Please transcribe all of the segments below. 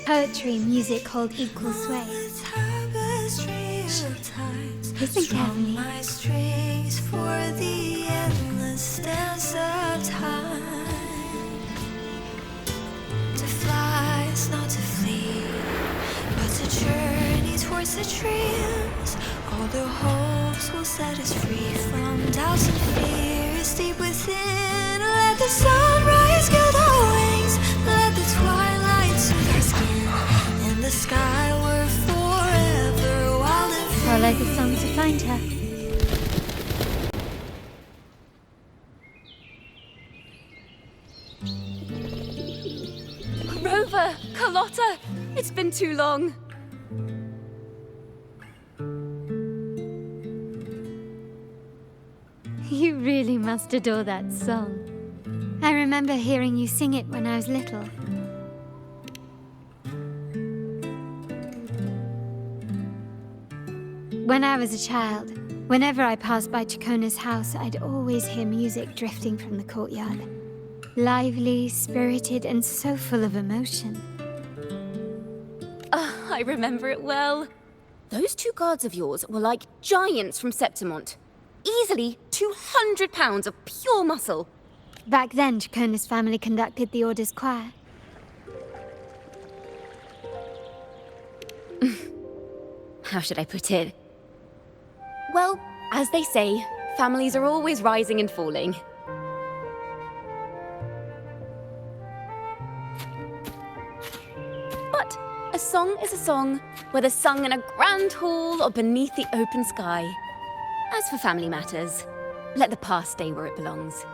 poetry music called Equal Sway. Isn't heavenly? My strings for the endless dance of time. To fly is not to flee, but to journey towards the dreams. All the hopes will set us free from doubts and fears deep within. Let the sunrise gild our wings, let the twilight soothe our skin. In the sky we're forever wild and free. Follow the song to find her. Rover! Carlotta! It's been too long. You really must adore that song. I remember hearing you sing it when I was little. When I was a child, whenever I passed by Chacona's house, I'd always hear music drifting from the courtyard. Lively, spirited, and so full of emotion. I remember it well. Those two guards of yours were like giants from Septimont. Easily 200 pounds of pure muscle. Back then, Chacona's family conducted the Order's choir. How should I put it? Well, as they say, families are always rising and falling. But a song is a song, whether sung in a grand hall or beneath the open sky. As for family matters, let the past stay where it belongs.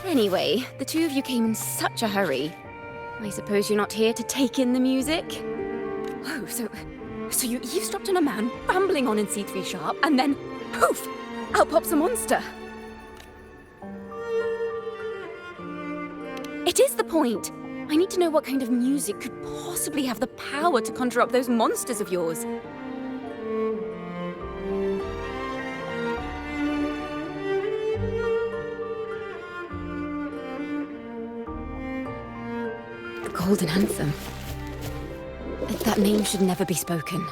Anyway, the two of you came in such a hurry. I suppose you're not here to take in the music? Oh, so you eavesdropped on a man rambling on in C3 sharp, and then, poof, out pops a monster. It is the point. I need to know what kind of music could possibly have the power to conjure up those monsters of yours. The Golden Anthem. That name should never be spoken.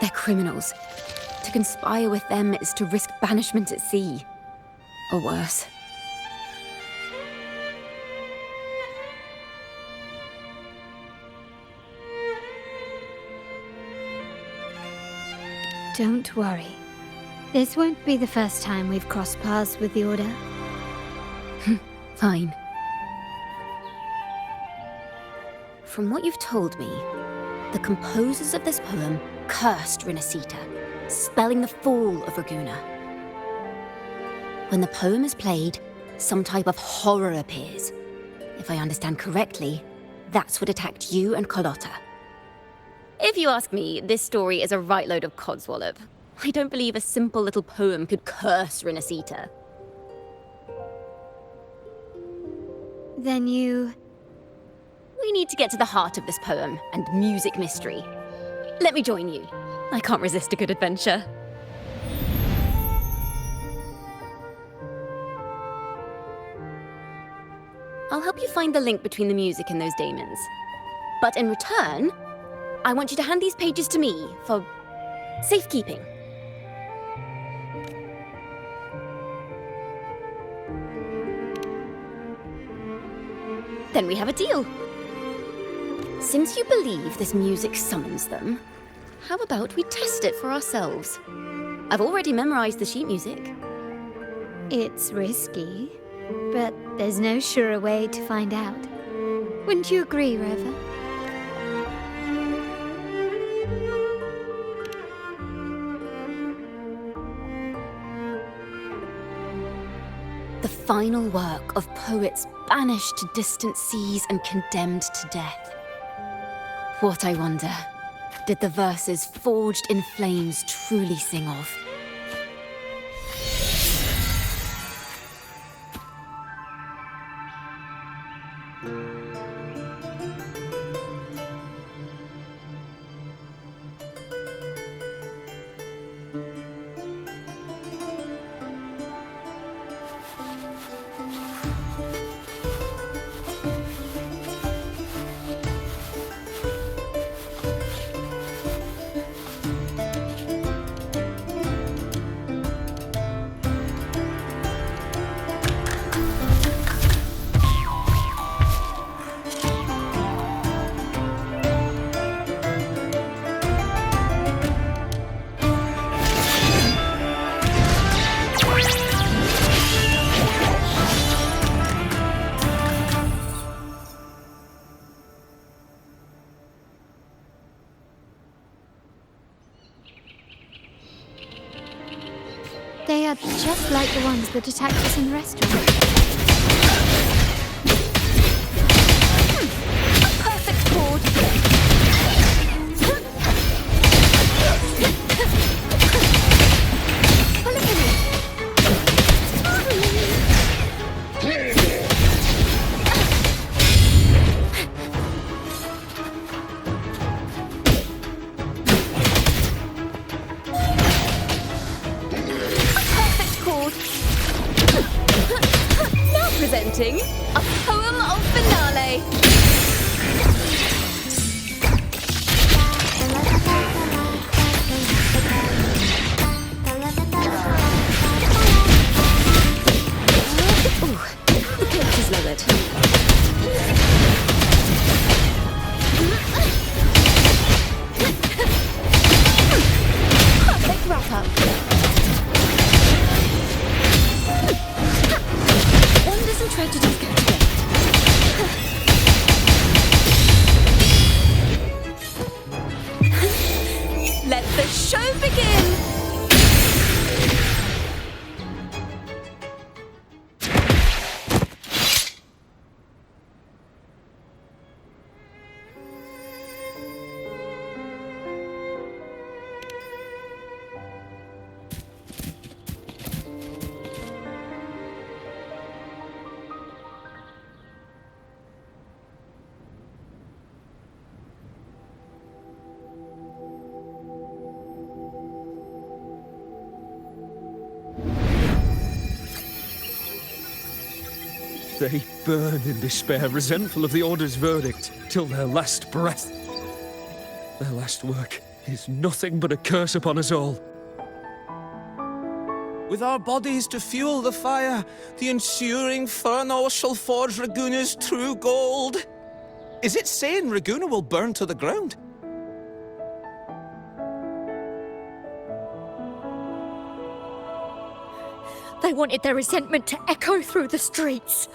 They're criminals. To conspire with them is to risk banishment at sea. Or worse. Don't worry. This won't be the first time we've crossed paths with the Order. Fine. From what you've told me, the composers of this poem cursed Rinascita, spelling the fall of Raguna. When the poem is played, some type of horror appears. If I understand correctly, that's what attacked you and Carlotta. If you ask me, this story is a right load of codswallop. I don't believe a simple little poem could curse Rinascita. Then you... We need to get to the heart of this poem and music mystery. Let me join you. I can't resist a good adventure. I'll help you find the link between the music and those daemons. But in return, I want you to hand these pages to me for safekeeping. Then we have a deal. Since you believe this music summons them, how about we test it for ourselves? I've already memorized the sheet music. It's risky, but there's no surer way to find out. Wouldn't you agree, Rover? The final work of poets banished to distant seas and condemned to death. What, I wonder, did the verses forged in flames truly sing of? are just like the ones that attacked us in the restaurant. Perfect chord. Now presenting a poem of finale. Ooh, the pitch is lowered. Perfect wrap-up. Wonders and tragedies go together. Let the show begin! They burn in despair, resentful of the Order's verdict, till their last breath. Their last work is nothing but a curse upon us all. With our bodies to fuel the fire, the ensuing furnace shall forge Raguna's true gold. Is it saying Raguna will burn to the ground? They wanted their resentment to echo through the streets.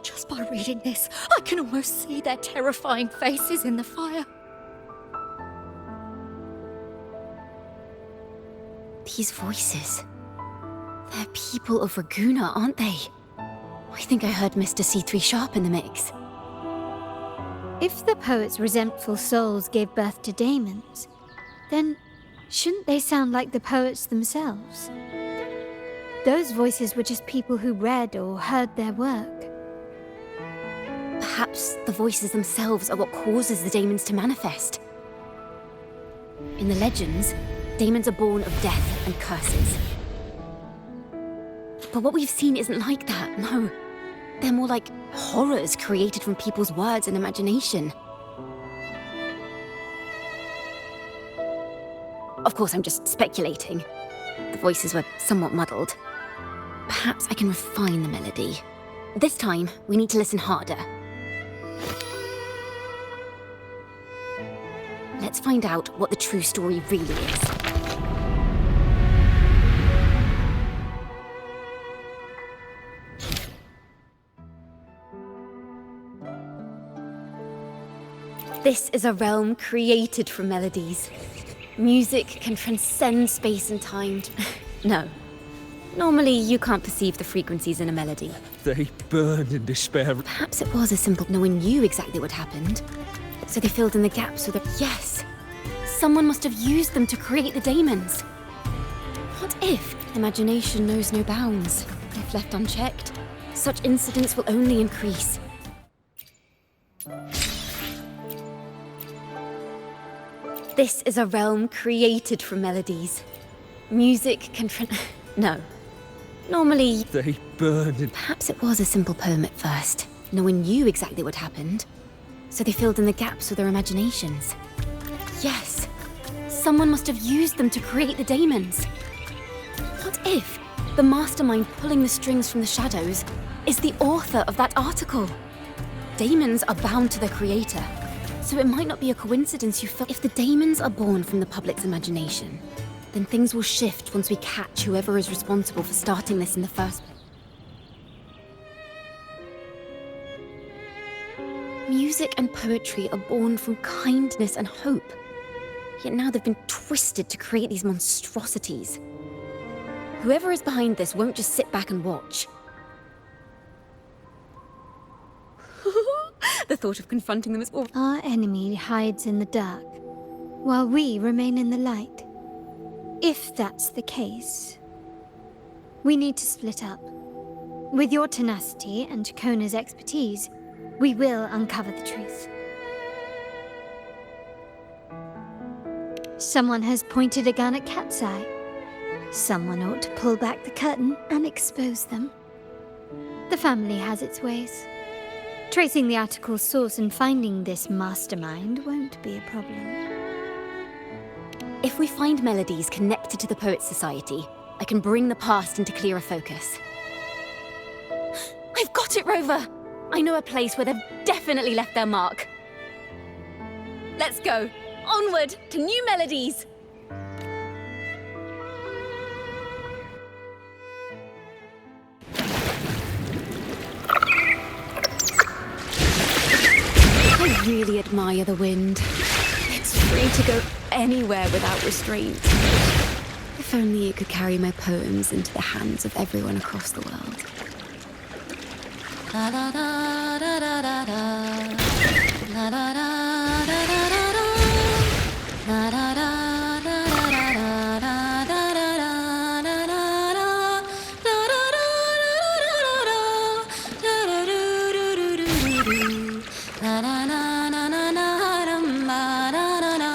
Just by reading this, I can almost see their terrifying faces in the fire. These voices. They're people of Raguna, aren't they? I think I heard Mr. C3 Sharp in the mix. If the poet's resentful souls gave birth to daemons, then shouldn't they sound like the poets themselves? Those voices were just people who read or heard their work. Perhaps the voices themselves are what causes the daemons to manifest. In the legends, daemons are born of death and curses. But what we've seen isn't like that, no. They're more like horrors created from people's words and imagination. Of course, I'm just speculating. The voices were somewhat muddled. Perhaps I can refine the melody. This time, we need to listen harder. Let's find out what the true story really is. This is a realm created from melodies. Music can transcend space and time. No. Normally, you can't perceive the frequencies in a melody. They burn in despair. Perhaps it was as simple as no one knew exactly what happened. So they filled in the gaps with a... Yes! Someone must have used them to create the daemons. What if imagination knows no bounds? If left unchecked, such incidents will only increase. This is a realm created from melodies. Music can No. Normally... They burn in... Perhaps it was a simple poem at first. No one knew exactly what happened. So they filled in the gaps with their imaginations. Yes. Someone must have used them to create the daemons. What if the mastermind pulling the strings from the shadows is the author of that article? Daemons are bound to their creator. So it might not be a coincidence you feel... If the daemons are born from the public's imagination, then things will shift once we catch whoever is responsible for starting this in the first place. Music and poetry are born from kindness and hope. Yet now they've been twisted to create these monstrosities. Whoever is behind this won't just sit back and watch. The thought of confronting them is awful. Our enemy hides in the dark, while we remain in the light. If that's the case, we need to split up. With your tenacity and Kona's expertise, we will uncover the truth. Someone has pointed a gun at Cat's Eye. Someone ought to pull back the curtain and expose them. The family has its ways. Tracing the article's source and finding this mastermind won't be a problem. If we find melodies connected to the Poets' Society, I can bring the past into clearer focus. I've got it, Rover! I know a place where they've definitely left their mark. Let's go! Onward to new melodies! I really admire the wind. It's free to go anywhere without restraint. If only it could carry my poems into the hands of everyone across the world. La da da da da da da. La da da da da da da. La da da da da da da da da da da da da. Da da da da da da da. Da da do do do do do. La na na na na na dum ba da da da.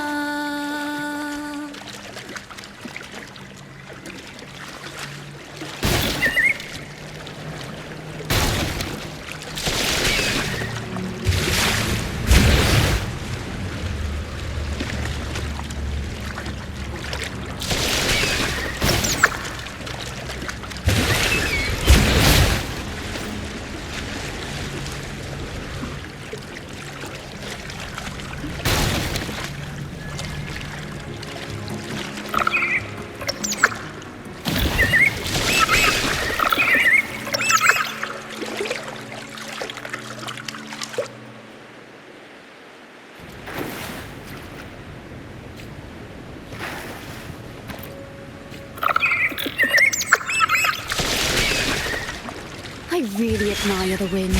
I really admire the wind.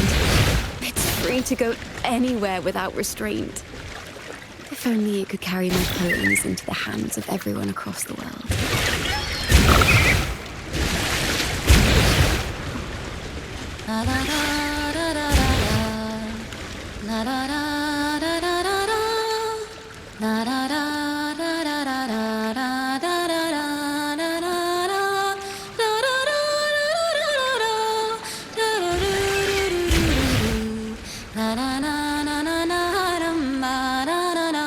It's free to go anywhere without restraint. If only it could carry my poems into the hands of everyone across the world. La da da da da da. La da da da da da da. La da da da da da da da da da da da da da. La na na na na na dum ba da da da.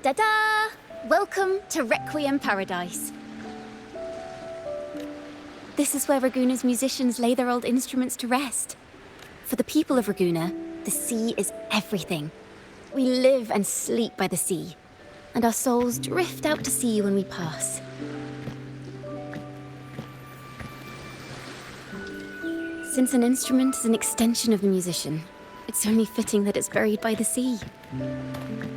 Da-da! Welcome to Requiem Paradise. This is where Raguna's musicians lay their old instruments to rest. For the people of Raguna, the sea is everything. We live and sleep by the sea, and our souls drift out to sea when we pass. Since an instrument is an extension of the musician, it's only fitting that it's buried by the sea.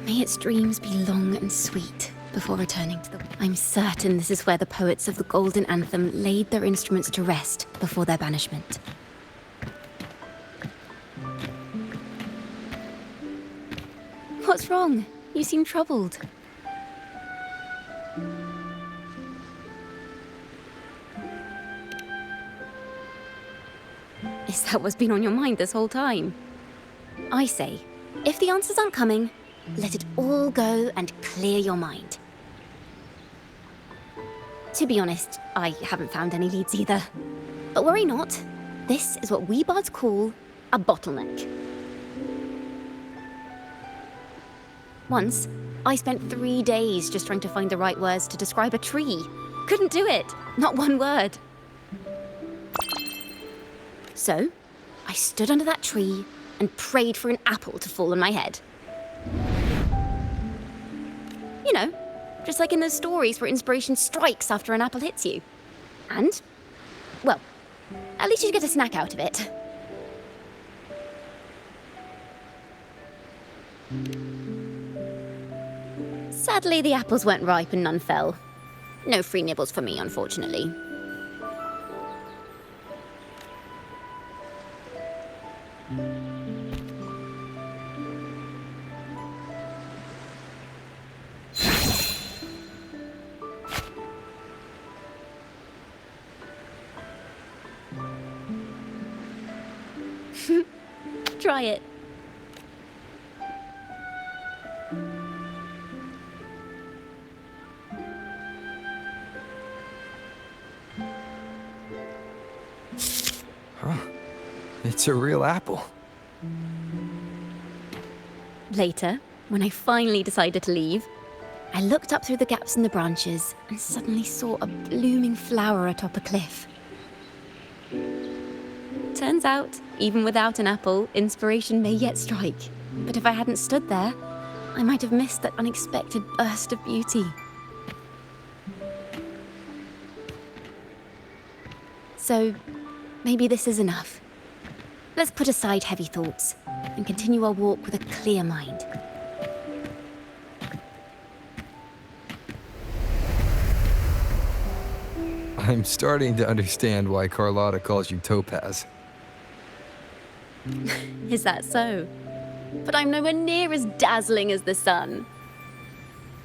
May its dreams be long and sweet before returning to the... I'm certain this is where the poets of the Golden Anthem laid their instruments to rest before their banishment. What's wrong? You seem troubled. Is that what's been on your mind this whole time? I say, if the answers aren't coming, let it all go and clear your mind. To be honest, I haven't found any leads either. But worry not. This is what we bards call a bottleneck. Once, I spent 3 days just trying to find the right words to describe a tree. Couldn't do it. Not one word. So, I stood under that tree and prayed for an apple to fall on my head. You know, just like in those stories where inspiration strikes after an apple hits you. And, well, at least you get a snack out of it. Sadly, the apples weren't ripe and none fell. No free nibbles for me, unfortunately. Try it. It's a real apple. Later, when I finally decided to leave, I looked up through the gaps in the branches and suddenly saw a blooming flower atop a cliff. Turns out, even without an apple, inspiration may yet strike. But if I hadn't stood there, I might have missed that unexpected burst of beauty. So, maybe this is enough. Let's put aside heavy thoughts and continue our walk with a clear mind. I'm starting to understand why Carlotta calls you Topaz. Is that so? But I'm nowhere near as dazzling as the sun.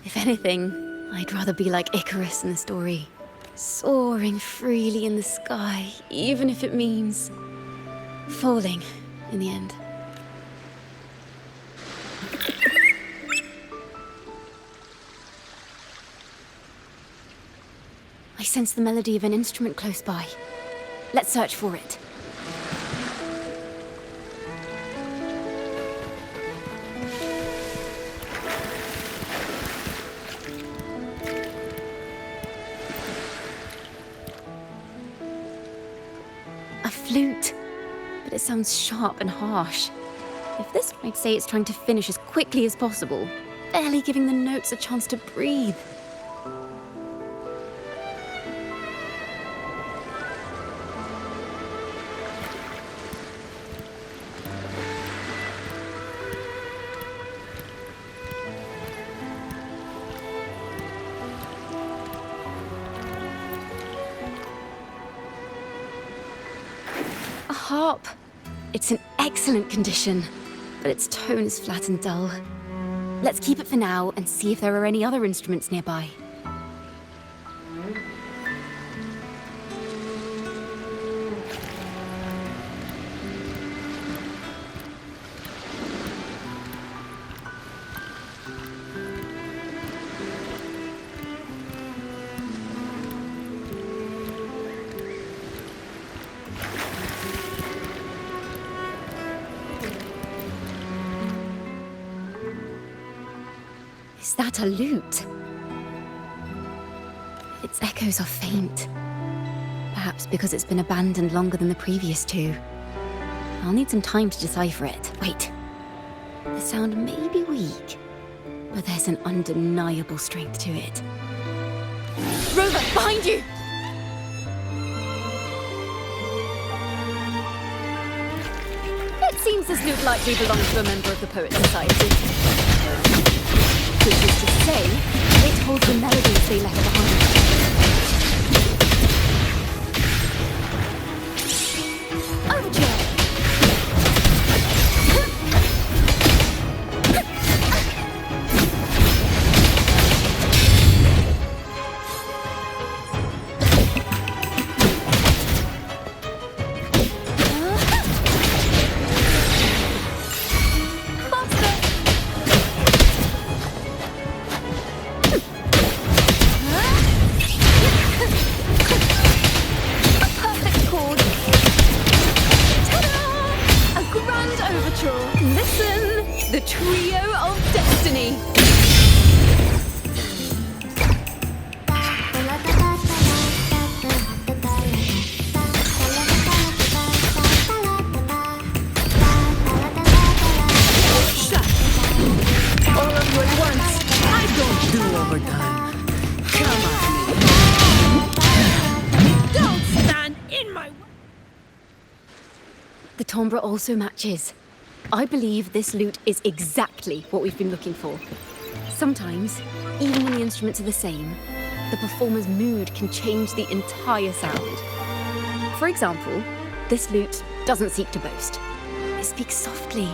If anything, I'd rather be like Icarus in the story, soaring freely in the sky, even if it means falling in the end. I sense the melody of an instrument close by. Let's search for it. A flute, but it sounds sharp and harsh. If this, I'd say it's trying to finish as quickly as possible, barely giving the notes a chance to breathe. A harp. It's in excellent condition, but its tone is flat and dull. Let's keep it for now and see if there are any other instruments nearby. Is that a lute? Its echoes are faint. Perhaps because it's been abandoned longer than the previous two. I'll need some time to decipher it. Wait. The sound may be weak, but there's an undeniable strength to it. Rover, behind you! It seems this lute likely belongs to a member of the Poet Society. Which is to say, it holds the melodies they left behind. Overture! Listen, the trio of destiny. All of you at once. I don't do The timbre also matches. I believe this lute is exactly what we've been looking for. Sometimes, even when the instruments are the same, the performer's mood can change the entire sound. For example, this lute doesn't seek to boast. It speaks softly,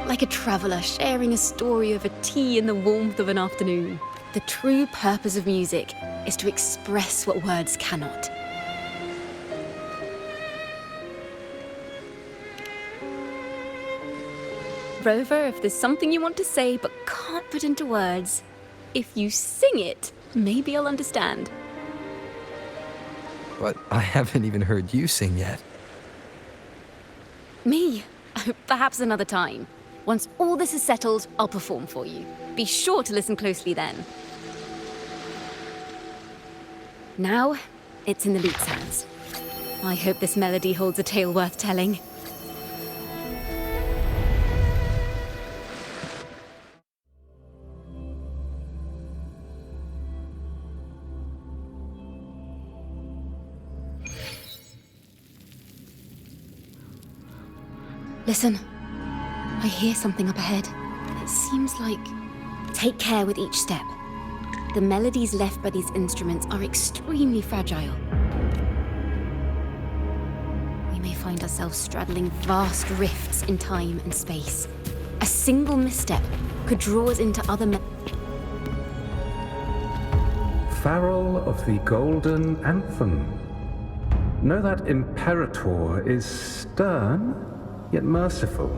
like a traveller sharing a story over tea in the warmth of an afternoon. The true purpose of music is to express what words cannot. Rover, if there's something you want to say but can't put into words, if you sing it, maybe I'll understand. But I haven't even heard you sing yet. Me? Perhaps another time. Once all this is settled, I'll perform for you. Be sure to listen closely then. Now, it's in the lute's hands. I hope this melody holds a tale worth telling. Listen, I hear something up ahead. It seems like... Take care with each step. The melodies left by these instruments are extremely fragile. We may find ourselves straddling vast rifts in time and space. A single misstep could draw us into other Farrell of the Golden Anthem. Know that Imperator is stern, yet merciful.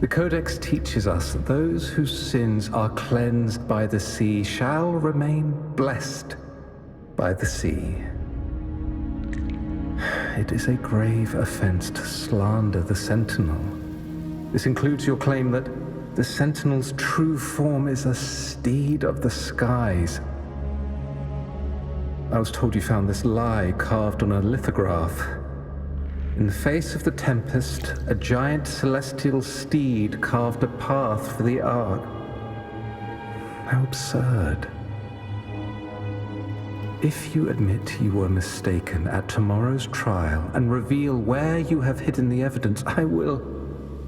The Codex teaches us that those whose sins are cleansed by the sea shall remain blessed by the sea. It is a grave offense to slander the Sentinel. This includes your claim that the Sentinel's true form is a steed of the skies. I was told you found this lie carved on a lithograph. In the face of the tempest, a giant celestial steed carved a path for the Ark. How absurd. If you admit you were mistaken at tomorrow's trial and reveal where you have hidden the evidence, I will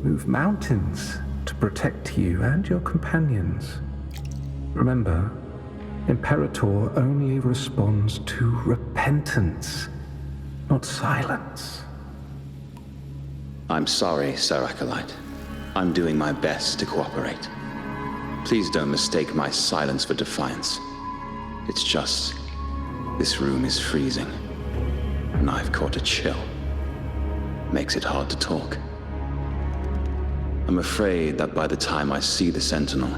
move mountains to protect you and your companions. Remember, Imperator only responds to repentance, not silence. I'm sorry, Sir Acolyte. I'm doing my best to cooperate. Please don't mistake my silence for defiance. It's just, this room is freezing, and I've caught a chill. Makes it hard to talk. I'm afraid that by the time I see the Sentinel,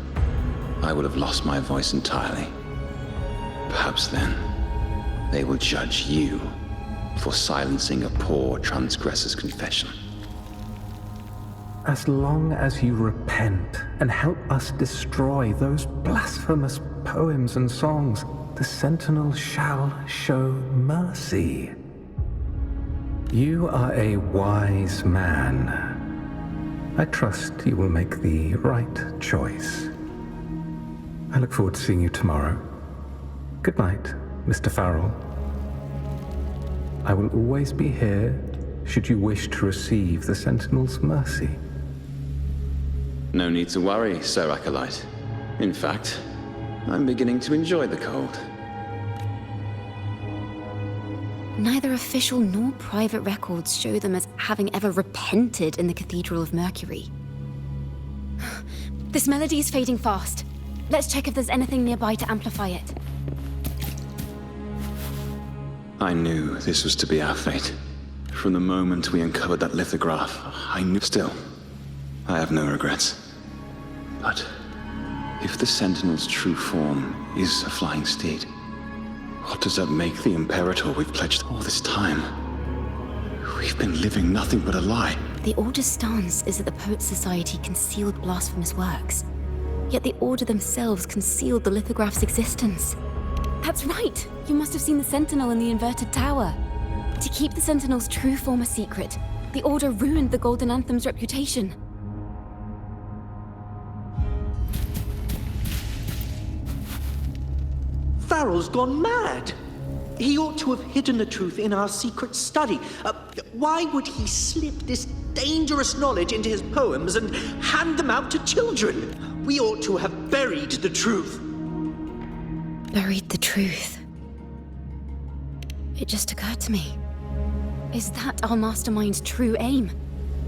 I will have lost my voice entirely. Perhaps then, they will judge you for silencing a poor transgressor's confession. As long as you repent and help us destroy those blasphemous poems and songs, the Sentinel shall show mercy. You are a wise man. I trust you will make the right choice. I look forward to seeing you tomorrow. Good night, Mr. Farrell. I will always be here should you wish to receive the Sentinel's mercy. No need to worry, Sir Acolyte. In fact, I'm beginning to enjoy the cold. Neither official nor private records show them as having ever repented in the Cathedral of Mercury. This melody is fading fast. Let's check if there's anything nearby to amplify it. I knew this was to be our fate. From the moment we uncovered that lithograph, I knew. Still, I have no regrets. But if the Sentinel's true form is a flying steed, what does that make the Imperator we've pledged all this time? We've been living nothing but a lie. The Order's stance is that the Poets Society concealed blasphemous works, yet the Order themselves concealed the lithograph's existence. That's right! You must have seen the Sentinel in the inverted tower. To keep the Sentinel's true form a secret, the Order ruined the Golden Anthem's reputation. Farrell's gone mad. He ought to have hidden the truth in our secret study. Why would he slip this dangerous knowledge into his poems and hand them out to children? We ought to have buried the truth. Buried the truth. It just occurred to me. Is that our mastermind's true aim?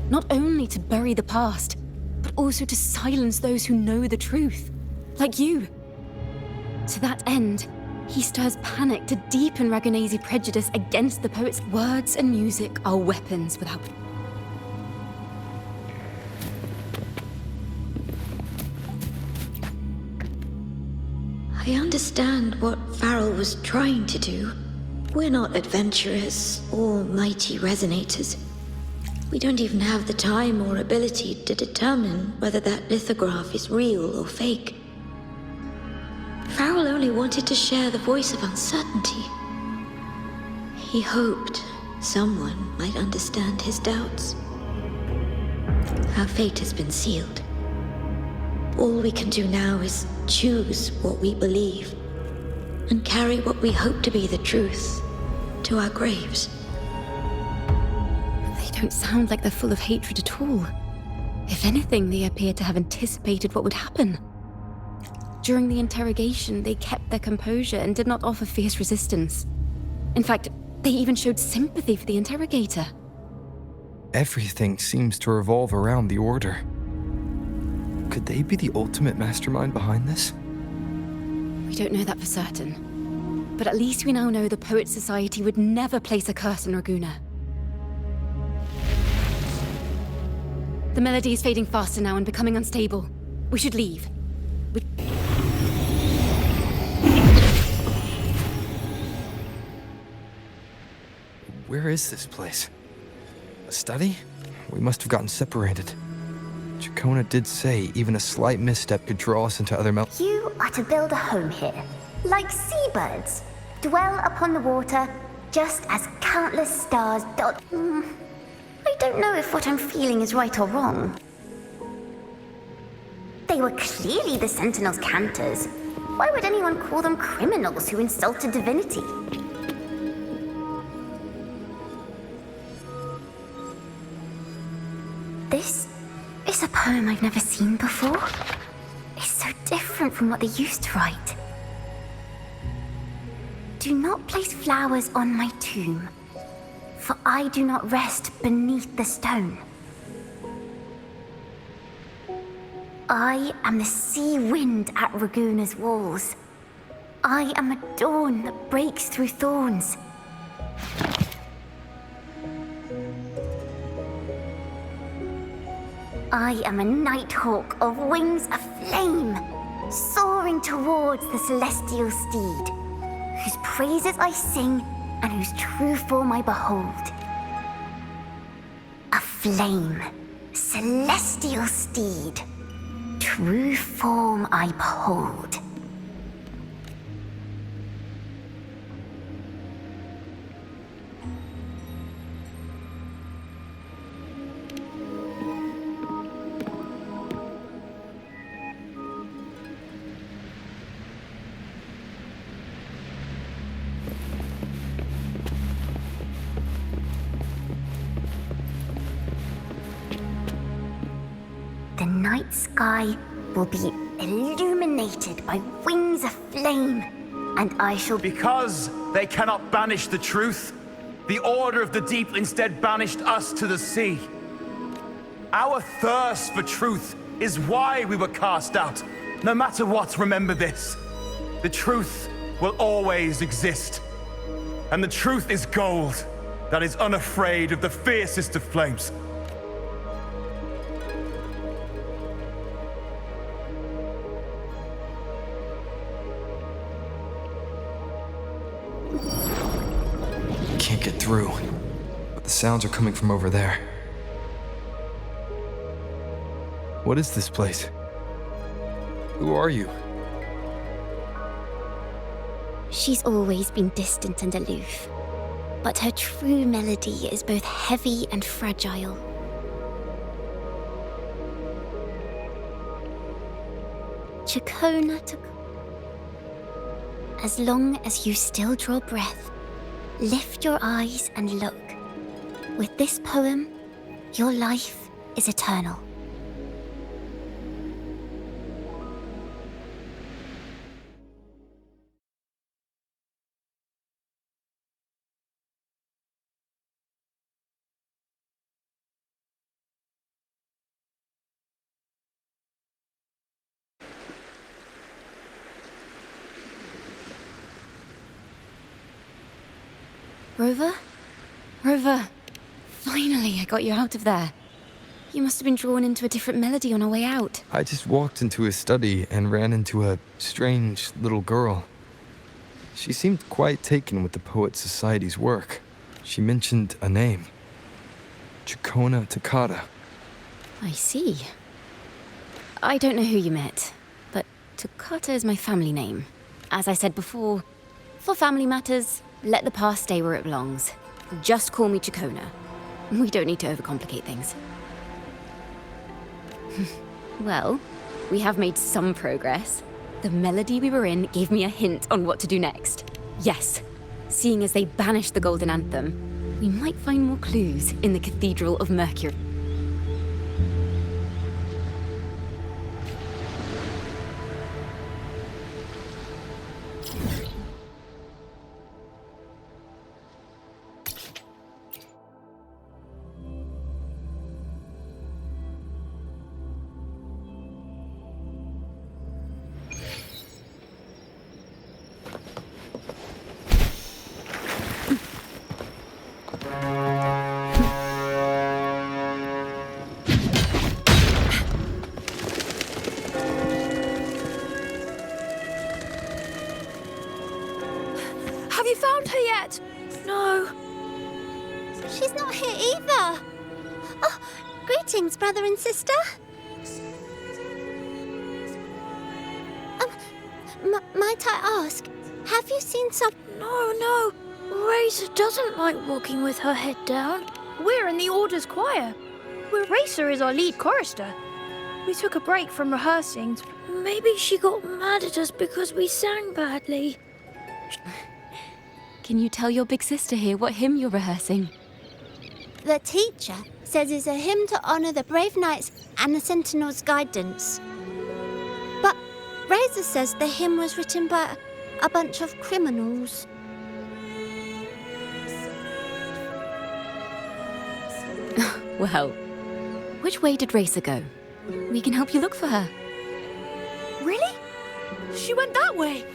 Not only to bury the past, but also to silence those who know the truth. Like you. To that end, he stirs panic to deepen Ragonese prejudice against the poet's words and music are weapons without... I understand what Farrell was trying to do. We're not adventurers or mighty resonators. We don't even have the time or ability to determine whether that lithograph is real or fake. Farrell only wanted to share the voice of uncertainty. He hoped someone might understand his doubts. Our fate has been sealed. All we can do now is choose what we believe and carry what we hope to be the truth to our graves. They don't sound like they're full of hatred at all. If anything, they appear to have anticipated what would happen. During the interrogation, they kept their composure and did not offer fierce resistance. In fact, they even showed sympathy for the interrogator. Everything seems to revolve around the Order. Could they be the ultimate mastermind behind this? We don't know that for certain. But at least we now know the Poet Society would never place a curse on Raguna. The melody is fading faster now and becoming unstable. We should leave. Where is this place? A study? We must have gotten separated. Chacona did say even a slight misstep could draw us into other You are to build a home here, like seabirds. Dwell upon the water, just as countless stars dot... I don't know if what I'm feeling is right or wrong. They were clearly the Sentinel's cantors. Why would anyone call them criminals who insulted divinity? This is a poem I've never seen before. It's so different from what they used to write. Do not place flowers on my tomb, for I do not rest beneath the stone. I am the sea wind at Raguna's walls. I am a dawn that breaks through thorns. I am a nighthawk of wings aflame, soaring towards the celestial steed, whose praises I sing and whose true form I behold. A flame, celestial steed, true form I behold. The night sky will be illuminated by wings of flame, and I shall... Because they cannot banish the truth, the Order of the Deep instead banished us to the sea. Our thirst for truth is why we were cast out. No matter what, remember this. The truth will always exist. And the truth is gold that is unafraid of the fiercest of flames. Can't get through, but the sounds are coming from over there. What is this place? Who are you? She's always been distant and aloof, but her true melody is both heavy and fragile. Chacona to... As long as you still draw breath, lift your eyes and look. With this poem, your life is eternal. Rover? Rover! Finally, I got you out of there. You must have been drawn into a different melody on our way out. I just walked into his study and ran into a strange little girl. She seemed quite taken with the Poet Society's work. She mentioned a name. Chacona Takata. I see. I don't know who you met, but Takata is my family name. As I said before, for family matters, let the past stay where it belongs. Just call me Chacona. We don't need to overcomplicate things. Well, we have made some progress. The melody we were in gave me a hint on what to do next. Yes, seeing as they banished the Golden Anthem, we might find more clues in the Cathedral of Mercury. Have you found her yet? No. She's not here either. Oh, greetings, brother and sister. Might I ask, have you seen some... No. Razor doesn't like walking with her head down. We're in the Order's choir, where Racer is our lead chorister. We took a break from rehearsing. Maybe she got mad at us because we sang badly. Can you tell your big sister here what hymn you're rehearsing? The teacher says it's a hymn to honor the brave knights and the Sentinel's guidance. But Razor says the hymn was written by a bunch of criminals. Well, which way did Racer go? We can help you look for her. Really? She went that way.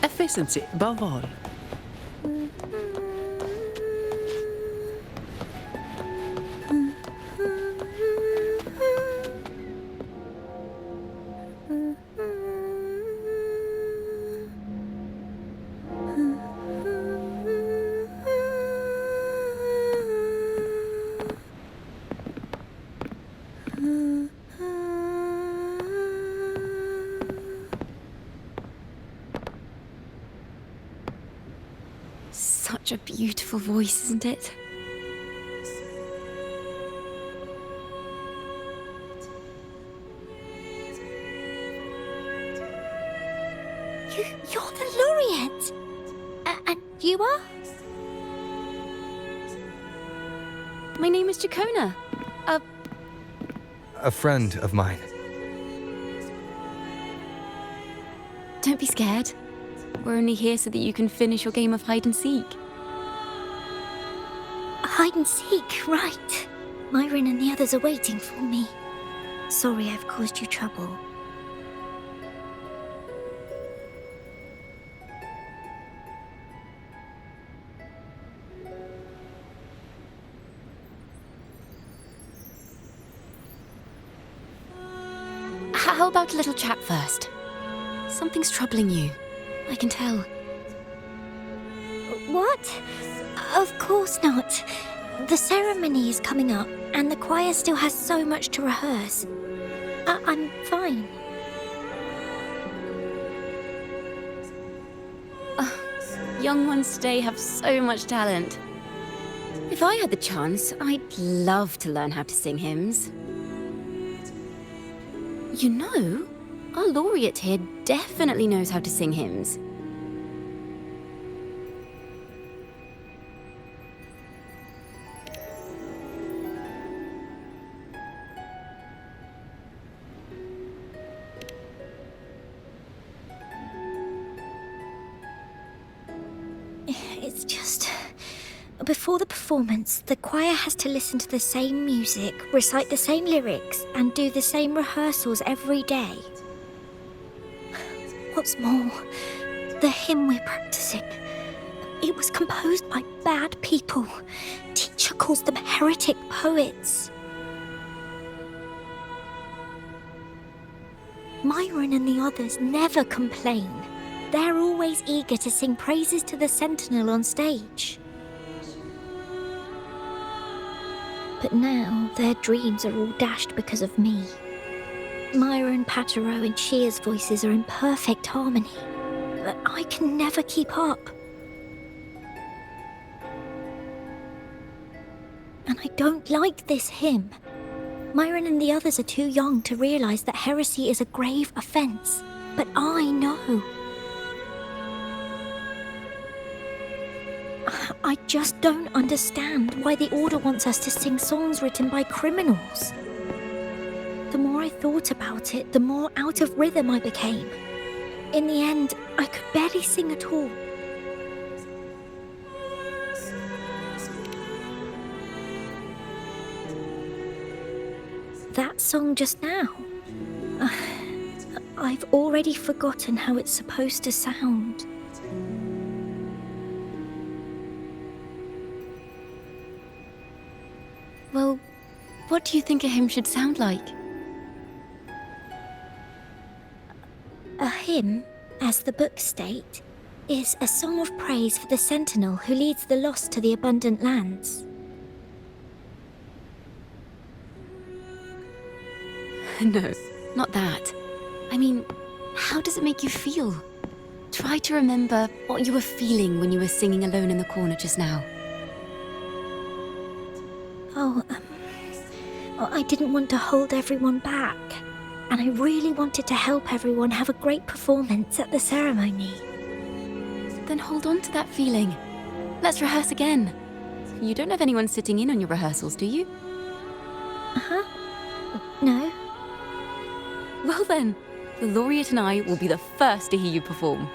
Efficiency above all. Such a beautiful voice, isn't it? You're the laureate. And you are? My name is Chacona. A friend of mine. Don't be scared. We're only here so that you can finish your game of hide and seek. Hide and seek, right. Myron and the others are waiting for me. Sorry I've caused you trouble. How about a little chat first? Something's troubling you. I can tell. What? Of course not. The ceremony is coming up, and the choir still has so much to rehearse. I'm fine. Young ones today have so much talent. If I had the chance, I'd love to learn how to sing hymns. You know, our laureate here definitely knows how to sing hymns. It's just... Before the performance, the choir has to listen to the same music, recite the same lyrics, and do the same rehearsals every day. What's more, the hymn we're practicing, it was composed by bad people. Teacher calls them heretic poets. Myron and the others never complain. They're always eager to sing praises to the Sentinel on stage. But now their dreams are all dashed because of me. Myron, Patero, and Shear's voices are in perfect harmony, but I can never keep up. And I don't like this hymn. Myron and the others are too young to realize that heresy is a grave offense, but I know. I just don't understand why the Order wants us to sing songs written by criminals. The more I thought about it, the more out of rhythm I became. In the end, I could barely sing at all. That song just now. I've already forgotten how it's supposed to sound. Well, what do you think a hymn should sound like? A hymn, as the books state, is a song of praise for the Sentinel who leads the lost to the abundant lands. No, not that. I mean, how does it make you feel? Try to remember what you were feeling when you were singing alone in the corner just now. I didn't want to hold everyone back, and I really wanted to help everyone have a great performance at the ceremony. Then hold on to that feeling. Let's rehearse again. You don't have anyone sitting in on your rehearsals, do you? Uh-huh. No. Well then, the laureate and I will be the first to hear you perform.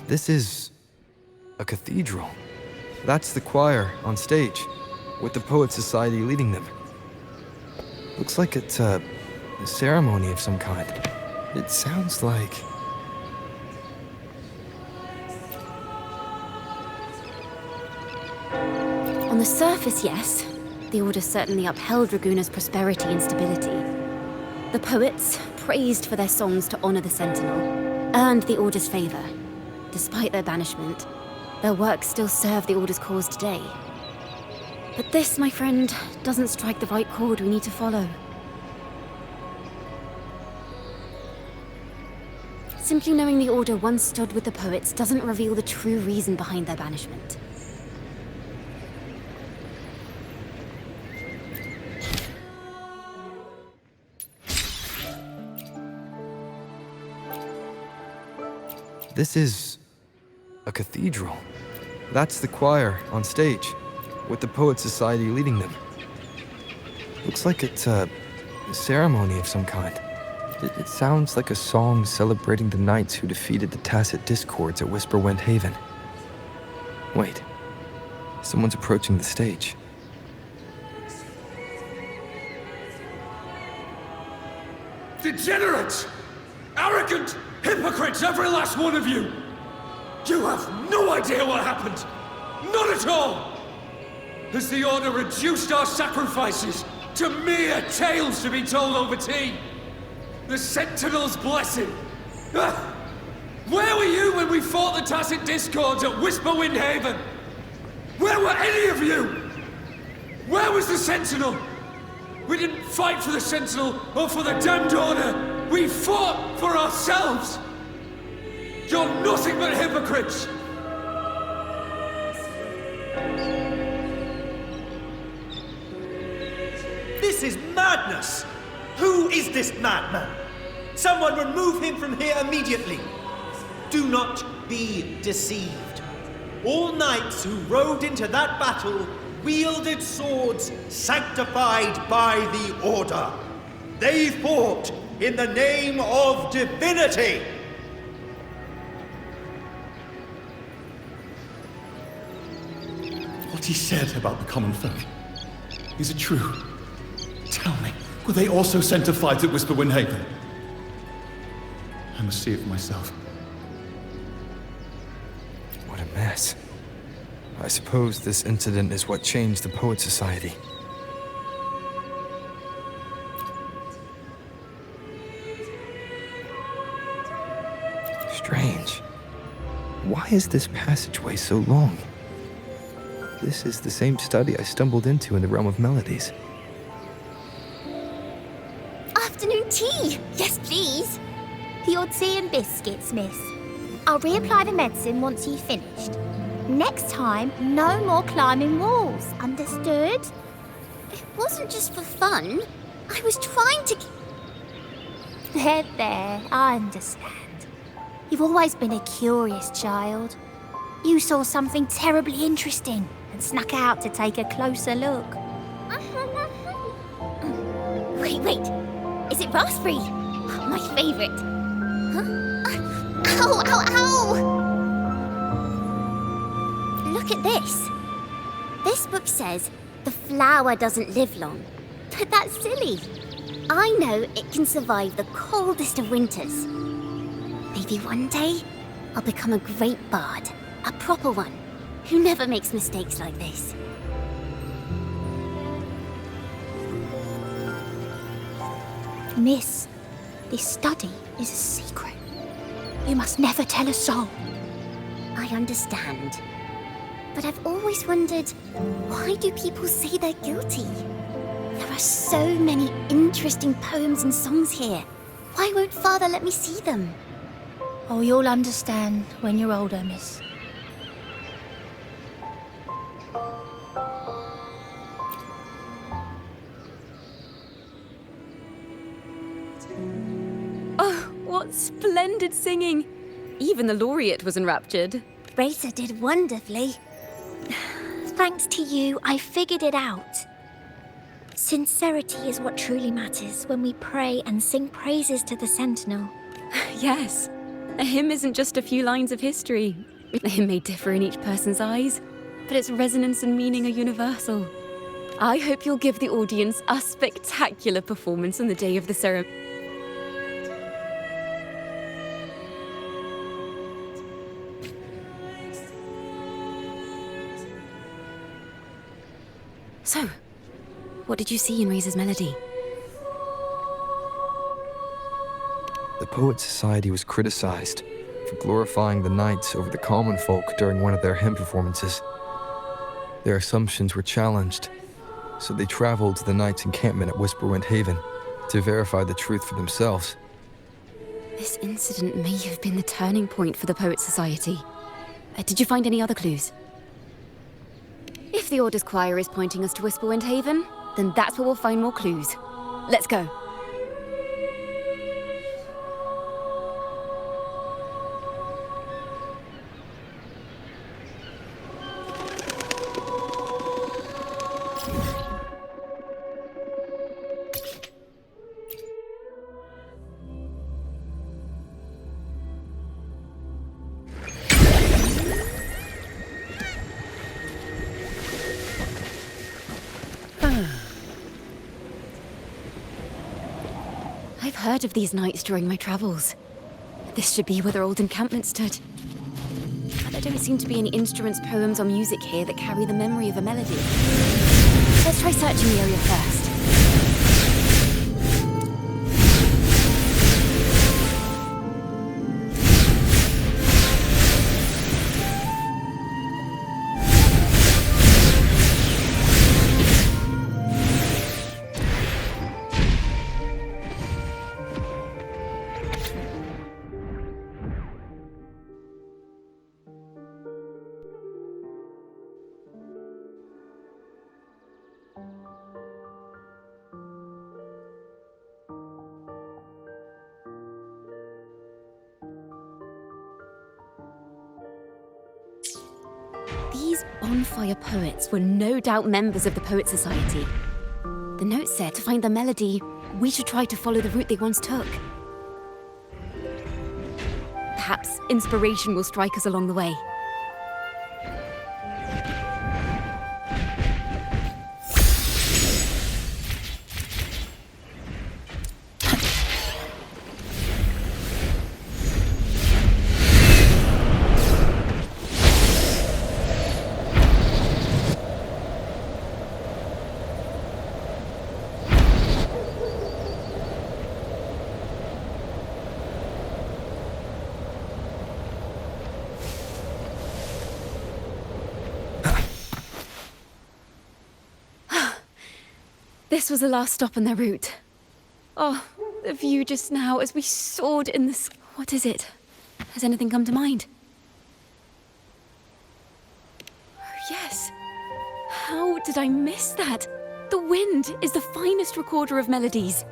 This is a cathedral. That's the choir on stage, with the Poet Society leading them. Looks like it's a ceremony of some kind. It sounds like... On the surface, yes. The Order certainly upheld Raguna's prosperity and stability. The poets, praised for their songs to honor the Sentinel, earned the Order's favor. Despite their banishment, their works still serve the Order's cause today. But this, my friend, doesn't strike the right chord we need to follow. Simply knowing the Order once stood with the poets doesn't reveal the true reason behind their banishment. This is a cathedral. That's the choir on stage, with the Poet Society leading them. Looks like it's a ceremony of some kind. It sounds like a song celebrating the knights who defeated the Tacit Discords at Whisperwind Haven. Wait, someone's approaching the stage. Degenerates! Arrogant hypocrites, every last one of you! You have no idea what happened! Not at all! Has the Order reduced our sacrifices to mere tales to be told over tea? The Sentinel's blessing! Ah! Where were you when we fought the Tacit Discords at Whisperwind Haven? Where were any of you? Where was the Sentinel? We didn't fight for the Sentinel or for the damned Order. We fought for ourselves. You're nothing but hypocrites. This is madness! Who is this madman? Someone remove him from here immediately. Do not be deceived. All knights who rode into that battle wielded swords sanctified by the Order. They fought in the name of divinity. What he said about the common folk, is it true? Tell me, were they also sent to fight at Whisperwind Haven? I must see it for myself. What a mess. I suppose this incident is what changed the Poet Society. Strange. Why is this passageway so long? This is the same study I stumbled into in the Realm of Melodies. Afternoon tea! Yes, please. Your tea and biscuits, miss. I'll reapply the medicine once you've finished. Next time, no more climbing walls. Understood? It wasn't just for fun. I was trying to... There, I understand. You've always been a curious child. You saw something terribly interesting and snuck out to take a closer look. Wait. Is it raspberry? My favourite. Huh? Ow! Look at this. This book says the flower doesn't live long. But that's silly. I know it can survive the coldest of winters. Maybe one day I'll become a great bard. A proper one, who never makes mistakes like this. Miss, this study is a secret. You must never tell a soul. I understand. But I've always wondered, why do people say they're guilty? There are so many interesting poems and songs here. Why won't Father let me see them? Oh, you'll understand when you're older, miss. Oh, what splendid singing! Even the laureate was enraptured. Racer did wonderfully. Thanks to you, I figured it out. Sincerity is what truly matters when we pray and sing praises to the Sentinel. Yes, a hymn isn't just a few lines of history. A hymn may differ in each person's eyes, but its resonance and meaning are universal. I hope you'll give the audience a spectacular performance on the day of the ceremony. So, what did you see in Razor's melody? The Poet Society was criticized for glorifying the knights over the common folk during one of their hymn performances. Their assumptions were challenged, so they traveled to the knights' encampment at Whisperwind Haven to verify the truth for themselves. This incident may have been the turning point for the Poet Society. Did you find any other clues? If the Order's choir is pointing us to Whisperwind Haven, then that's where we'll find more clues. Let's go. I've heard of these nights during my travels. This should be where their old encampment stood. But there don't seem to be any instruments, poems, or music here that carry the memory of a melody. Let's try searching the area first. These bonfire poets were no doubt members of the Poet Society. The note said to find the melody, we should try to follow the route they once took. Perhaps inspiration will strike us along the way. This was the last stop on their route. Oh, the view just now as we soared in the sky. What is it? Has anything come to mind? Oh, yes. How did I miss that? The wind is the finest recorder of melodies.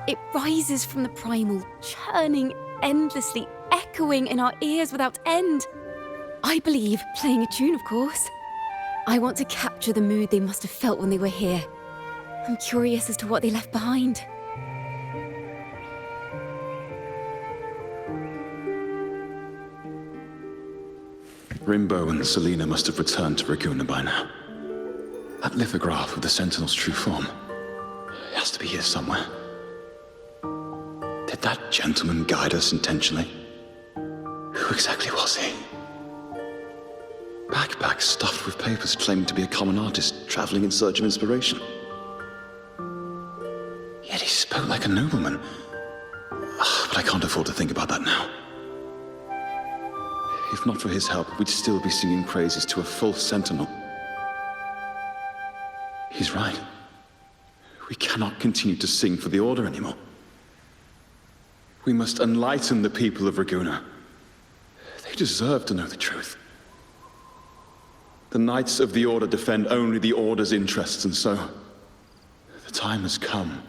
It rises from the primal, churning endlessly, echoing in our ears without end. I believe playing a tune, of course. I want to capture the mood they must have felt when they were here. I'm curious as to what they left behind. Rimbo and Selena must have returned to Raguna by now. That lithograph of the Sentinel's true form. It has to be here somewhere. Did that gentleman guide us intentionally? Who exactly was he? Backpack stuffed with papers claiming to be a common artist traveling in search of inspiration. Yet he spoke like a nobleman. But I can't afford to think about that now. If not for his help, we'd still be singing praises to a false sentinel. He's right. We cannot continue to sing for the Order anymore. We must enlighten the people of Raguna. They deserve to know the truth. The Knights of the Order defend only the Order's interests, and so the time has come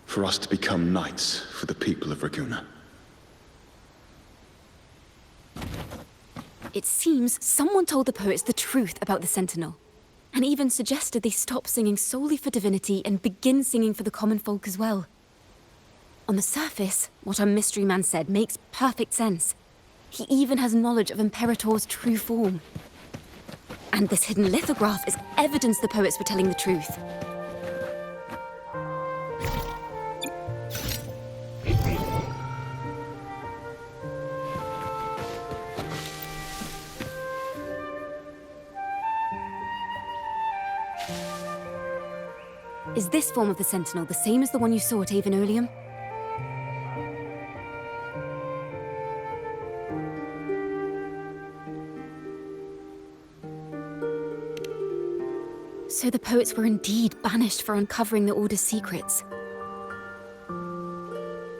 for us to become knights for the people of Raguna. It seems someone told the poets the truth about the Sentinel, and even suggested they stop singing solely for divinity and begin singing for the common folk as well. On the surface, what our mystery man said makes perfect sense. He even has knowledge of Imperator's true form. And this hidden lithograph is evidence the poets were telling the truth. Is this form of the Sentinel the same as the one you saw at Avenolium? So the poets were indeed banished for uncovering the Order's secrets.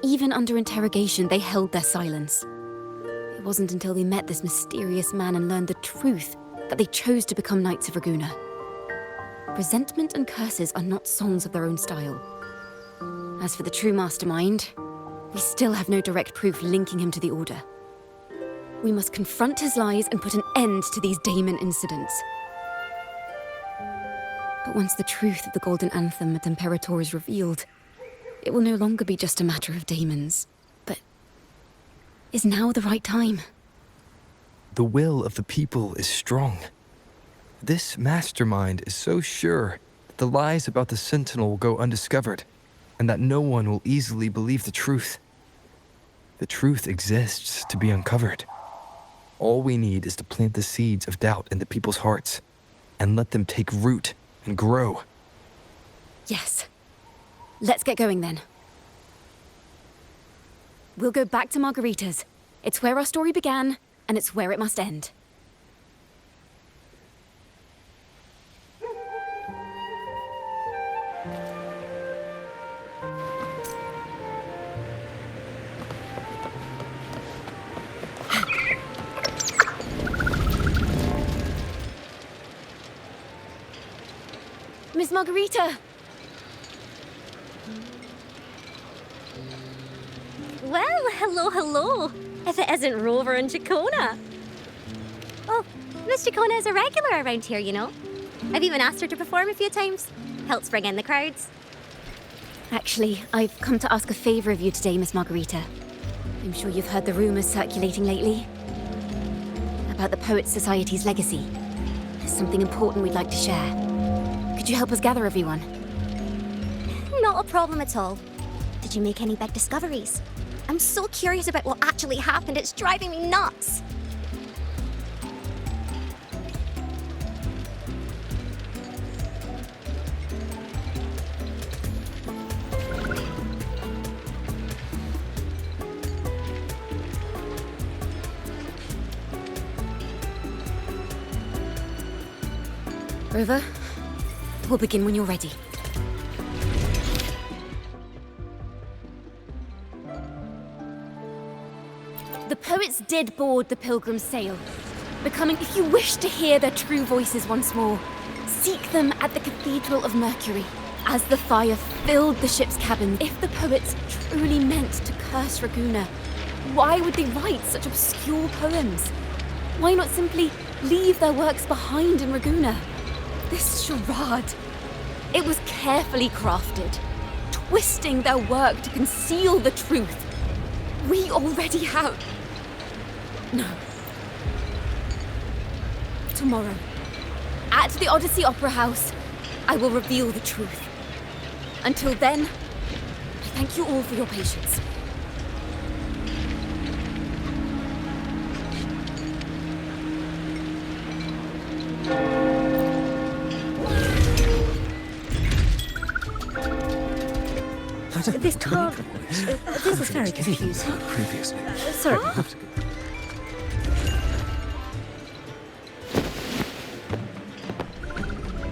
Even under interrogation, they held their silence. It wasn't until they met this mysterious man and learned the truth that they chose to become Knights of Raguna. Resentment and curses are not songs of their own style. As for the true mastermind, we still have no direct proof linking him to the Order. We must confront his lies and put an end to these Daemon incidents. But once the truth of the Golden Anthem at Imperator is revealed, it will no longer be just a matter of daemons. But is now the right time? The will of the people is strong. This mastermind is so sure that the lies about the Sentinel will go undiscovered. and that no one will easily believe the truth. The truth exists to be uncovered. All we need is to plant the seeds of doubt into people's hearts and let them take root and grow. Yes. Let's get going then. We'll go back to Margarita's. It's where our story began, and it's where it must end. Miss Margarita! Well, hello. If it isn't Rover and Chacona. Oh, Miss Chacona is a regular around here, you know. I've even asked her to perform a few times. Helps bring in the crowds. Actually, I've come to ask a favor of you today, Miss Margarita. I'm sure you've heard the rumors circulating lately about the Poets Society's legacy. There's something important we'd like to share. Could you help us gather everyone? Not a problem at all. Did you make any big discoveries? I'm so curious about what actually happened. It's driving me nuts. Rover, we'll begin when you're ready. The poets did board the Pilgrim's sail, becoming, if you wish to hear their true voices once more, seek them at the Cathedral of Mercury. As the fire filled the ship's cabin, if the poets truly meant to curse Raguna, why would they write such obscure poems? Why not simply leave their works behind in Raguna? This charade, it was carefully crafted, twisting their work to conceal the truth. We already have... No. Tomorrow, at the Odyssey Opera House, I will reveal the truth. Until then, I thank you all for your patience. This car... this is very confusing. Previously. Sorry.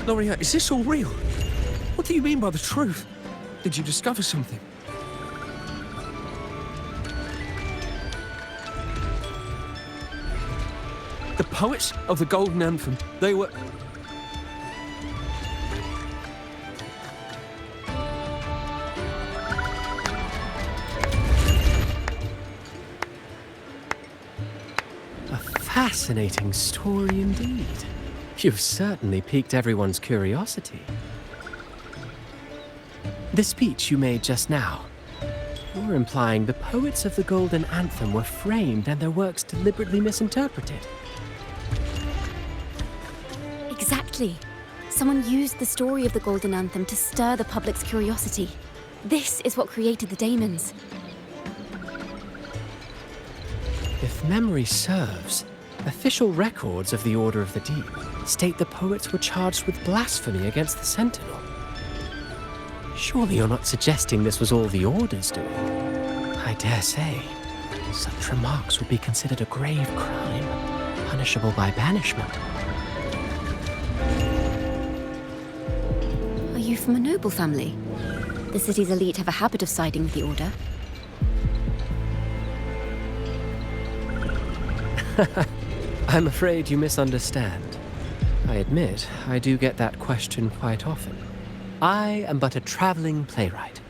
Loria, is this all real? What do you mean by the truth? Did you discover something? The poets of the Golden Anthem, they were... A fascinating story indeed. You've certainly piqued everyone's curiosity. The speech you made just now, you're implying the poets of the Golden Anthem were framed and their works deliberately misinterpreted. Exactly. Someone used the story of the Golden Anthem to stir the public's curiosity. This is what created the daemons. If memory serves, official records of the Order of the Deep state the poets were charged with blasphemy against the Sentinel. Surely you're not suggesting this was all the Order's doing? I dare say, such remarks would be considered a grave crime, punishable by banishment. Are you from a noble family? The city's elite have a habit of siding with the Order. I'm afraid you misunderstand. I admit, I do get that question quite often. I am but a traveling playwright.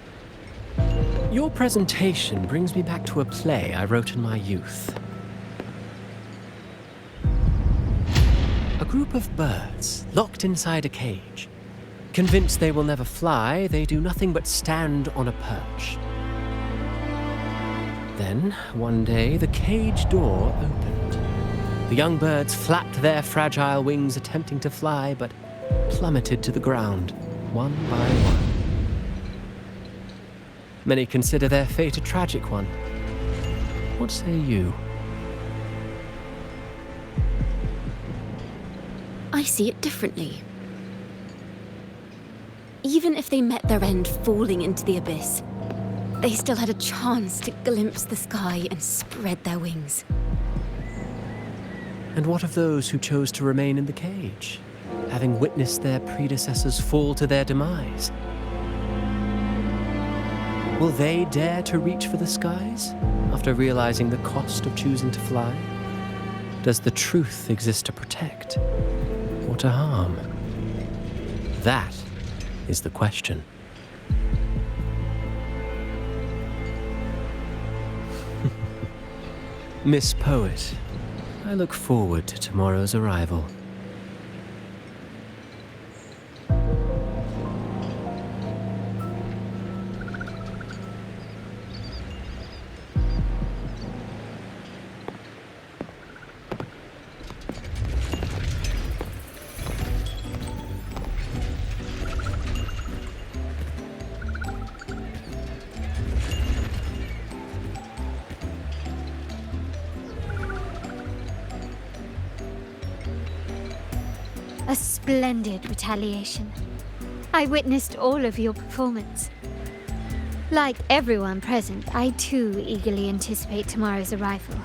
Your presentation brings me back to a play I wrote in my youth. A group of birds locked inside a cage. Convinced they will never fly, they do nothing but stand on a perch. Then, one day, the cage door opened. The young birds flapped their fragile wings, attempting to fly, but plummeted to the ground, one by one. Many consider their fate a tragic one. What say you? I see it differently. Even if they met their end falling into the abyss, they still had a chance to glimpse the sky and spread their wings. And what of those who chose to remain in the cage, having witnessed their predecessors fall to their demise? Will they dare to reach for the skies after realizing the cost of choosing to fly? Does the truth exist to protect or to harm? That is the question. Miss Poet, I look forward to tomorrow's arrival. A splendid retaliation. I witnessed all of your performance. Like everyone present, I too eagerly anticipate tomorrow's arrival.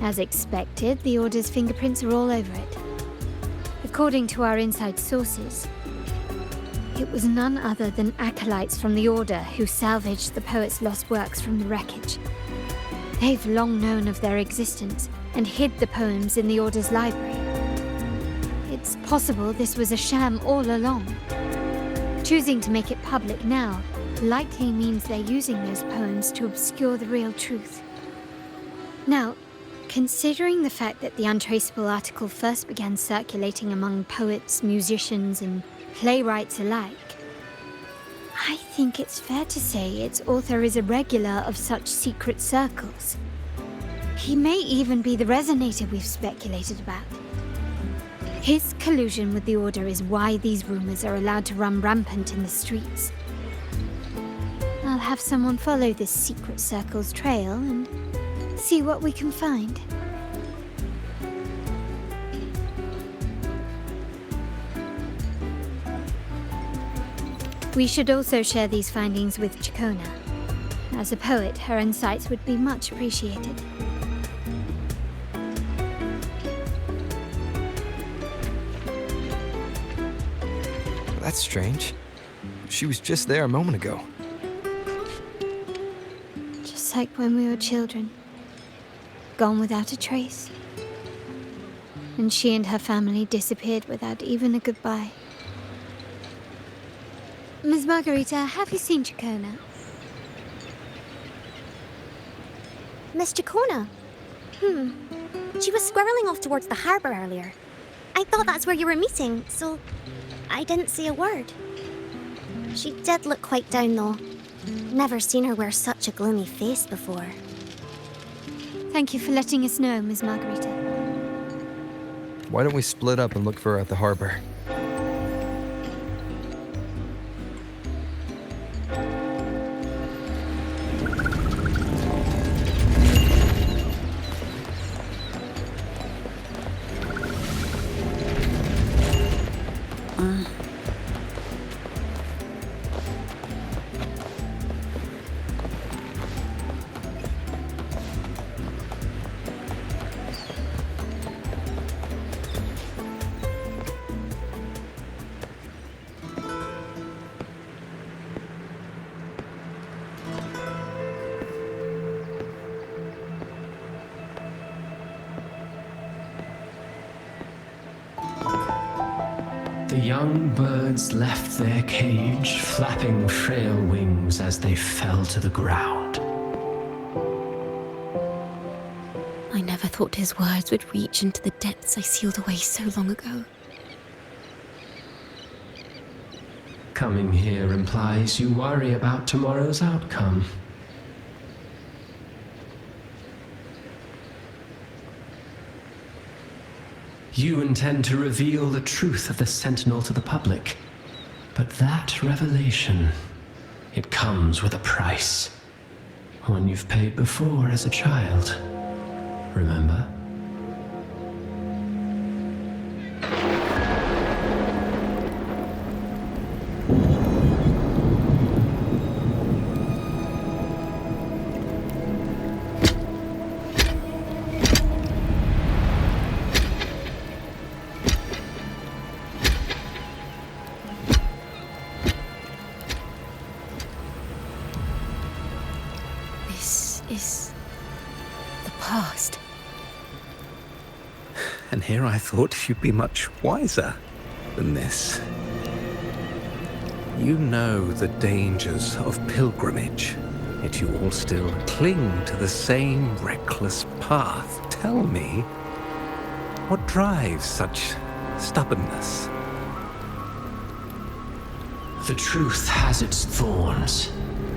As expected, the Order's fingerprints are all over it. According to our inside sources, it was none other than acolytes from the Order who salvaged the poet's lost works from the wreckage. They've long known of their existence and hid the poems in the Order's library. It's possible this was a sham all along. Choosing to make it public now likely means they're using those poems to obscure the real truth. Now, considering the fact that the untraceable article first began circulating among poets, musicians, and playwrights alike, I think it's fair to say its author is a regular of such secret circles. He may even be the resonator we've speculated about. His collusion with the Order is why these rumors are allowed to run rampant in the streets. I'll have someone follow this secret circle's trail and see what we can find. We should also share these findings with Chacona. As a poet, her insights would be much appreciated. That's strange. She was just there a moment ago. Just like when we were children. Gone without a trace. And she and her family disappeared without even a goodbye. Ms. Margarita, have you seen Chacona? Miss Chacona? She was squirreling off towards the harbour earlier. I thought that's where you were meeting, so I didn't say a word. She did look quite down, though. Never seen her wear such a gloomy face before. Thank you for letting us know, Ms. Margarita. Why don't we split up and look for her at the harbor? The young birds left their cage, flapping frail wings as they fell to the ground. I never thought his words would reach into the depths I sealed away so long ago. Coming here implies you worry about tomorrow's outcome. You intend to reveal the truth of the Sentinel to the public. But that revelation, it comes with a price. One you've paid before as a child. Remember? Is the past. And here I thought you'd be much wiser than this. You know the dangers of pilgrimage, yet you all still cling to the same reckless path. Tell me, what drives such stubbornness? The truth has its thorns,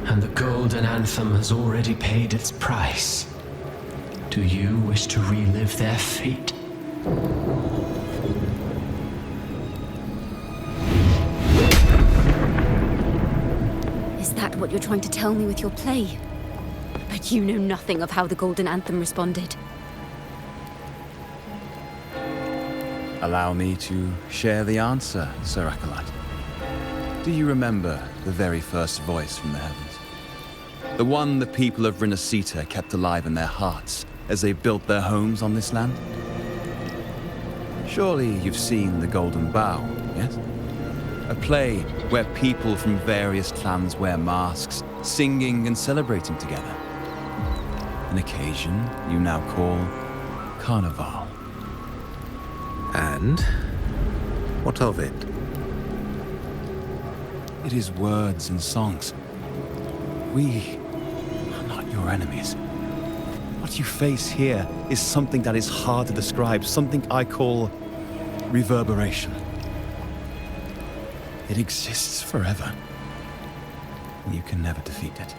and the golden anthem has already paid its price. Do you wish to relive their fate? Is that what you're trying to tell me with your play? But you know nothing of how the golden anthem responded. Allow me to share the answer, Sir Acolyte. Do you remember the very first voice from the heavens? The one the people of Rinascita kept alive in their hearts as they built their homes on this land? Surely you've seen The Golden Bough, yes? A play where people from various clans wear masks, singing and celebrating together. An occasion you now call Carnival. And what of it? It is words and songs. We are not your enemies. What you face here is something that is hard to describe, something I call reverberation. It exists forever, and you can never defeat it.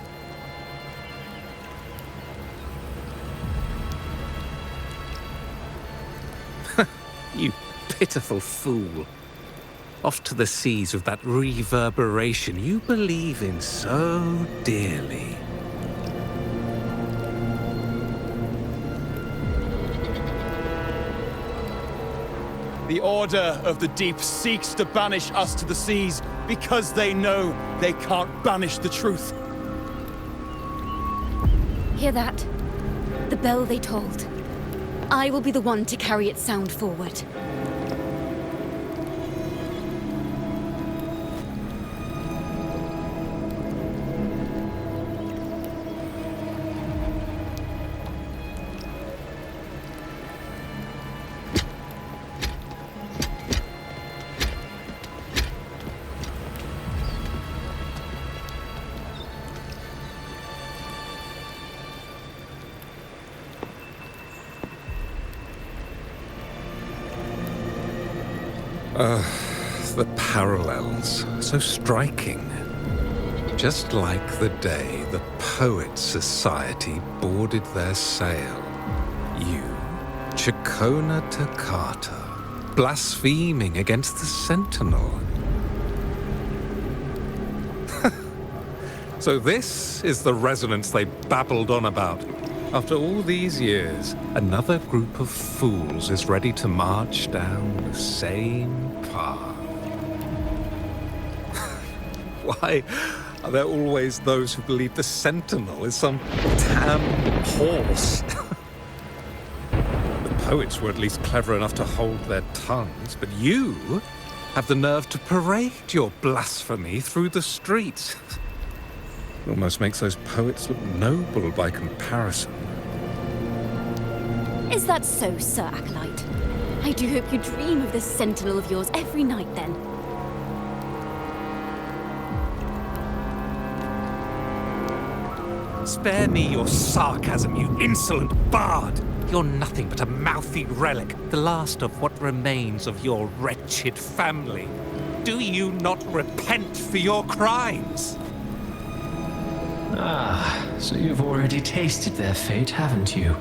You pitiful fool. Off to the seas with that reverberation you believe in so dearly. The Order of the Deep seeks to banish us to the seas because they know they can't banish the truth. Hear that? The bell they tolled. I will be the one to carry its sound forward. The parallels, so striking. Just like the day the Poets Society boarded their sail. You, Chacona Takata, blaspheming against the Sentinel. So this is the resonance they babbled on about. After all these years, another group of fools is ready to march down the same path. Why are there always those who believe the Sentinel is some damn horse? The poets were at least clever enough to hold their tongues, but you have the nerve to parade your blasphemy through the streets. Almost makes those poets look noble by comparison. Is that so, Sir Acolyte? I do hope you dream of this Sentinel of yours every night, then. Spare me your sarcasm, you insolent bard! You're nothing but a mouthy relic, the last of what remains of your wretched family. Do you not repent for your crimes? Ah, so you've already tasted their fate, haven't you?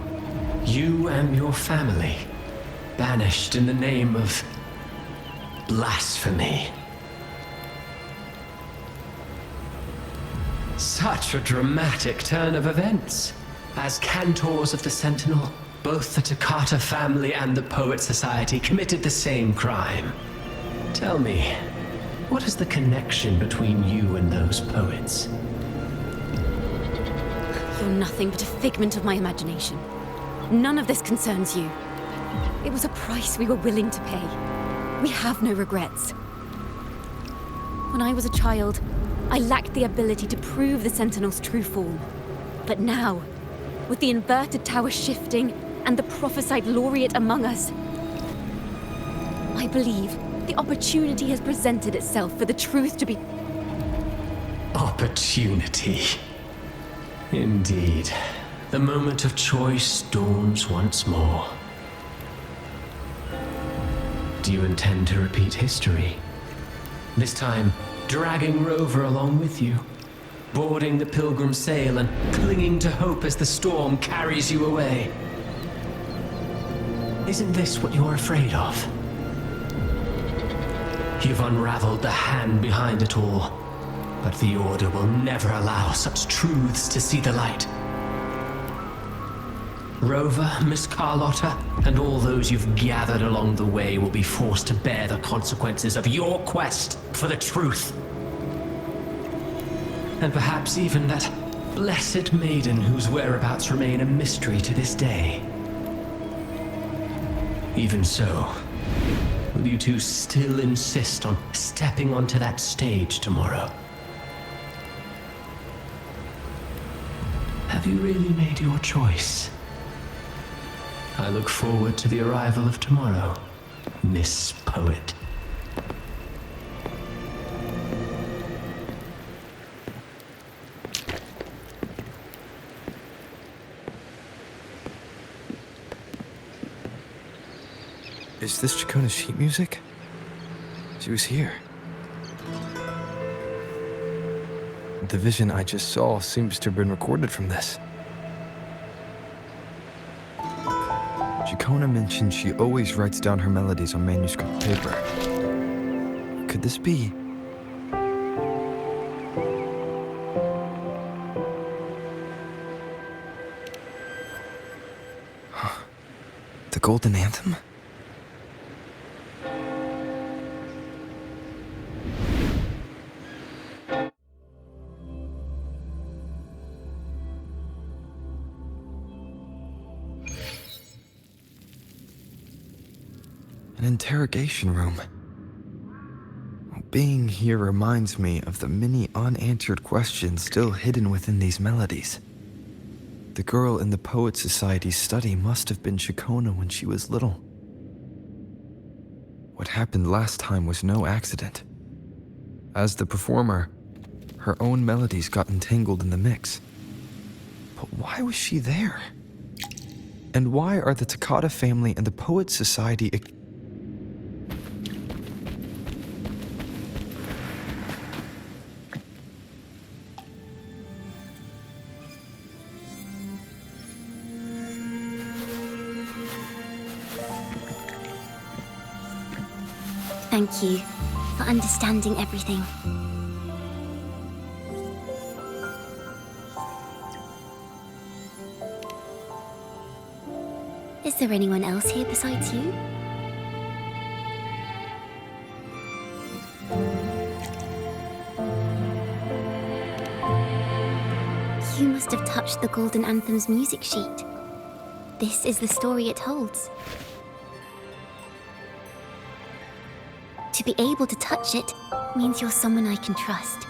You and your family. banished in the name of blasphemy. Such a dramatic turn of events. As cantors of the Sentinel, both the Takata family and the Poet Society committed the same crime. Tell me, what is the connection between you and those poets? You're nothing but a figment of my imagination. None of this concerns you. It was a price we were willing to pay. We have no regrets. When I was a child, I lacked the ability to prove the Sentinel's true form. But now, with the inverted tower shifting and the prophesied laureate among us, I believe the opportunity has presented itself for the truth to be... Opportunity. Indeed. The moment of choice dawns once more. Do you intend to repeat history? This time, dragging Rover along with you, boarding the pilgrim sail and clinging to hope as the storm carries you away. Isn't this what you're afraid of? You've unraveled the hand behind it all, but the Order will never allow such truths to see the light. Rover, Miss Carlotta, and all those you've gathered along the way will be forced to bear the consequences of your quest for the truth. And perhaps even that blessed maiden whose whereabouts remain a mystery to this day. Even so, will you two still insist on stepping onto that stage tomorrow? Have you really made your choice? I look forward to the arrival of tomorrow, Miss Poet. Is this Chacona's sheet music? She was here. The vision I just saw seems to have been recorded from this. Chacona mentioned she always writes down her melodies on manuscript paper. Could this be? The Golden Anthem? An interrogation room. Being here reminds me of the many unanswered questions still hidden within these melodies. The girl in the Poet Society's study must have been Chacona when she was little. What happened last time was no accident. As the performer, her own melodies got entangled in the mix. But why was she there? And why are the Takata family and the Poet Society... Thank you for understanding everything. Is there anyone else here besides you? You must have touched the Golden Anthem's music sheet. This is the story it holds. To be able to touch it means you're someone I can trust.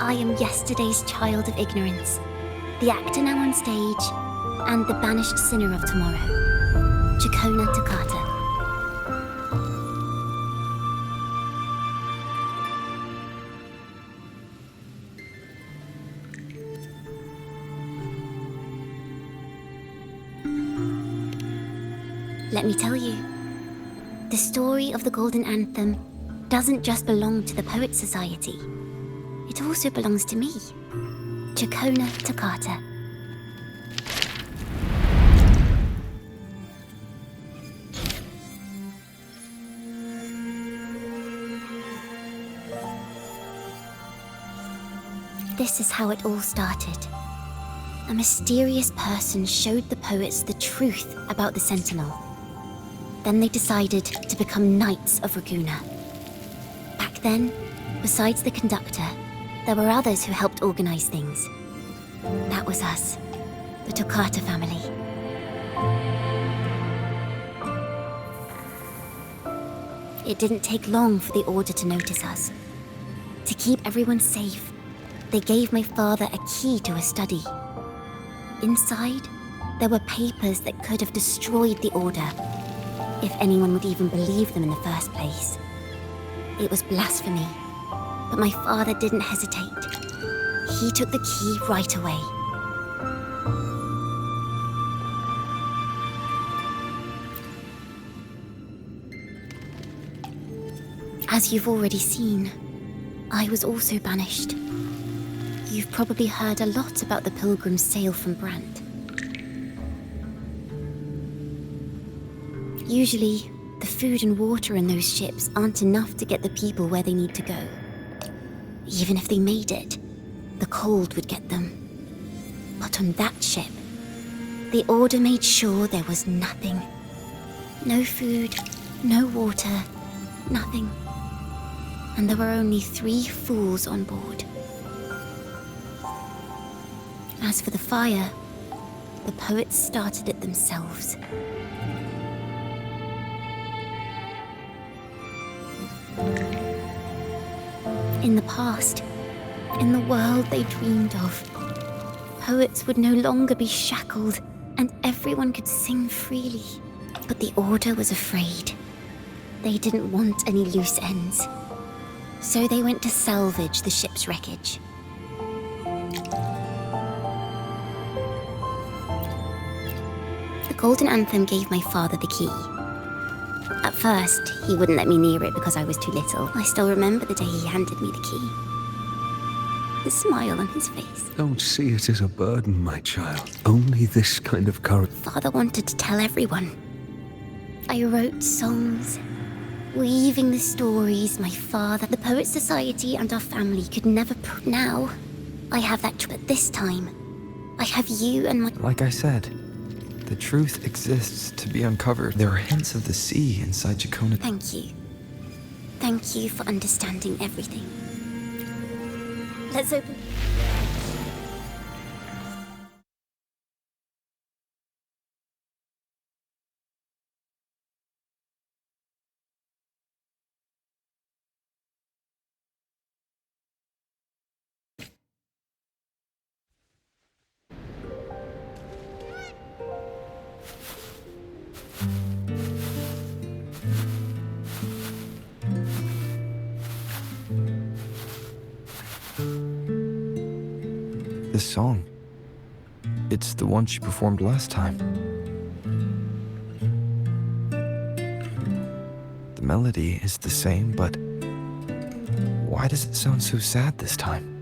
I am yesterday's child of ignorance, the actor now on stage, and the banished sinner of tomorrow, Chacona Takata. Let me tell you, the story of the Golden Anthem doesn't just belong to the Poet Society. It also belongs to me, Chacona Takata. this is how it all started. A mysterious person showed the poets the truth about the Sentinel. Then they decided to become Knights of Raguna. Back then, besides the conductor, there were others who helped organize things. That was us, the Toccata family. It didn't take long for the Order to notice us. To keep everyone safe, they gave my father a key to a study. Inside, there were papers that could have destroyed the Order, if anyone would even believe them in the first place. It was blasphemy, but my father didn't hesitate. He took the key right away. As you've already seen, I was also banished. You've probably heard a lot about the pilgrims' sail from Brant. Usually, the food and water in those ships aren't enough to get the people where they need to go. Even if they made it, the cold would get them. But on that ship, the Order made sure there was nothing. No food, no water, nothing. And there were only 3 fools on board. As for the fire, the poets started it themselves. In the past, in the world they dreamed of, poets would no longer be shackled and everyone could sing freely. But the Order was afraid. They didn't want any loose ends. So they went to salvage the ship's wreckage. The Golden Anthem gave my father the key. At first, he wouldn't let me near it because I was too little. I still remember the day he handed me the key. The smile on his face. Don't see it as a burden, my child. Only this kind of courage. Father wanted to tell everyone. I wrote songs, weaving the stories my father, the Poet Society, and our family could never Now, I have that, but this time, I have you and my... Like I said, the truth exists to be uncovered. There are hints of the sea inside Jacona. Thank you. Thank you for understanding everything. Let's open... This song. It's the one she performed last time. The melody is the same, but why does it sound so sad this time?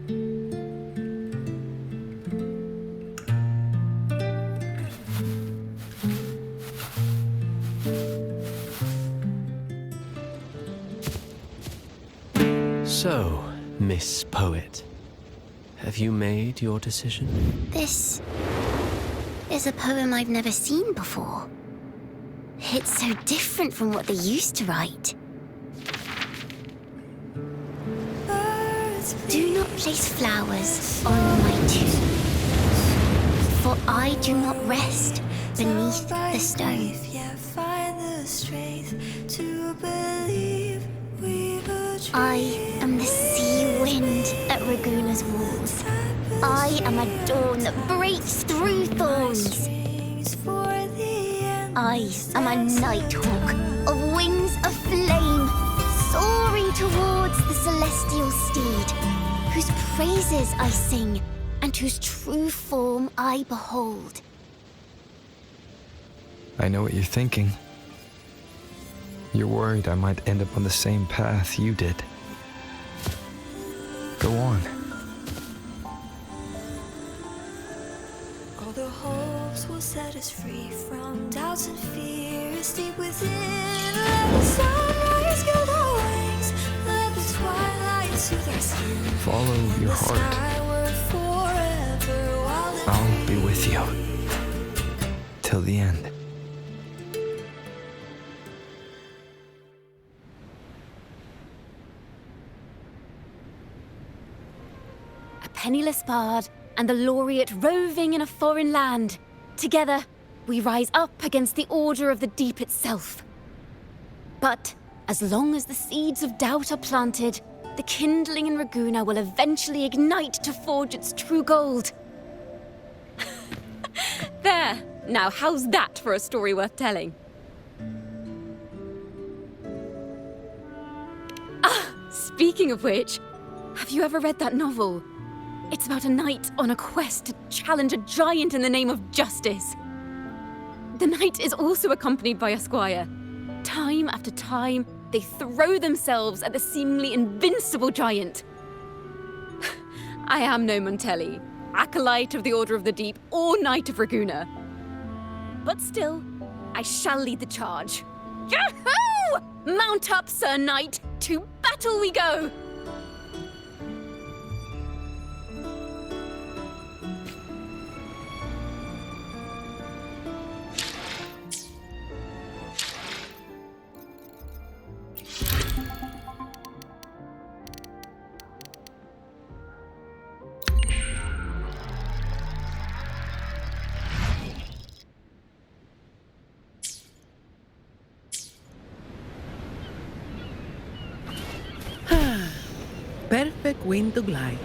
So, Miss Poet, have you made your decision? This is a poem I've never seen before. It's so different from what they used to write. Do not place flowers on my tomb, for I do not rest beneath the stone. I am the sea wind at Raguna's walls. I am a dawn that breaks through thorns. I am a nighthawk of wings of flame, soaring towards the celestial steed, whose praises I sing and whose true form I behold. I know what you're thinking. You're worried I might end up on the same path you did. Go on. All the hopes will set us free from doubts and fears deep within. Let the sunrise gild our wings. Let the twilight soothe our skin. Follow your The heart. sky will I'll be with you. Till the end. A penniless bard and the laureate roving in a foreign land. Together, we rise up against the Order of the Deep itself. But as long as the seeds of doubt are planted, the kindling in Raguna will eventually ignite to forge its true gold. There! Now, how's that for a story worth telling? Ah, speaking of which, have you ever read that novel? It's about a knight on a quest to challenge a giant in the name of justice. The knight is also accompanied by a squire. Time after time, they throw themselves at the seemingly invincible giant. I am no Montelli, acolyte of the Order of the Deep, or Knight of Raguna. But still, I shall lead the charge. Yahoo! Mount up, Sir Knight! To battle we go! Perfect wind to glide.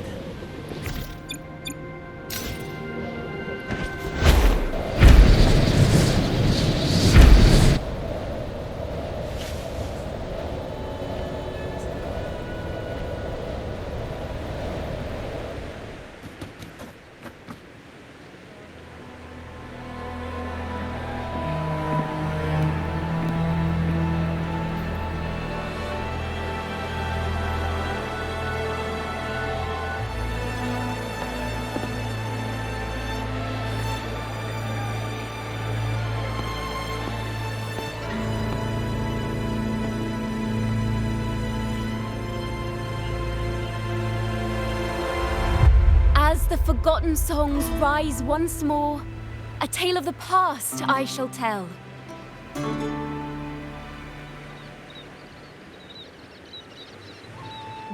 As the forgotten songs rise once more, a tale of the past I shall tell.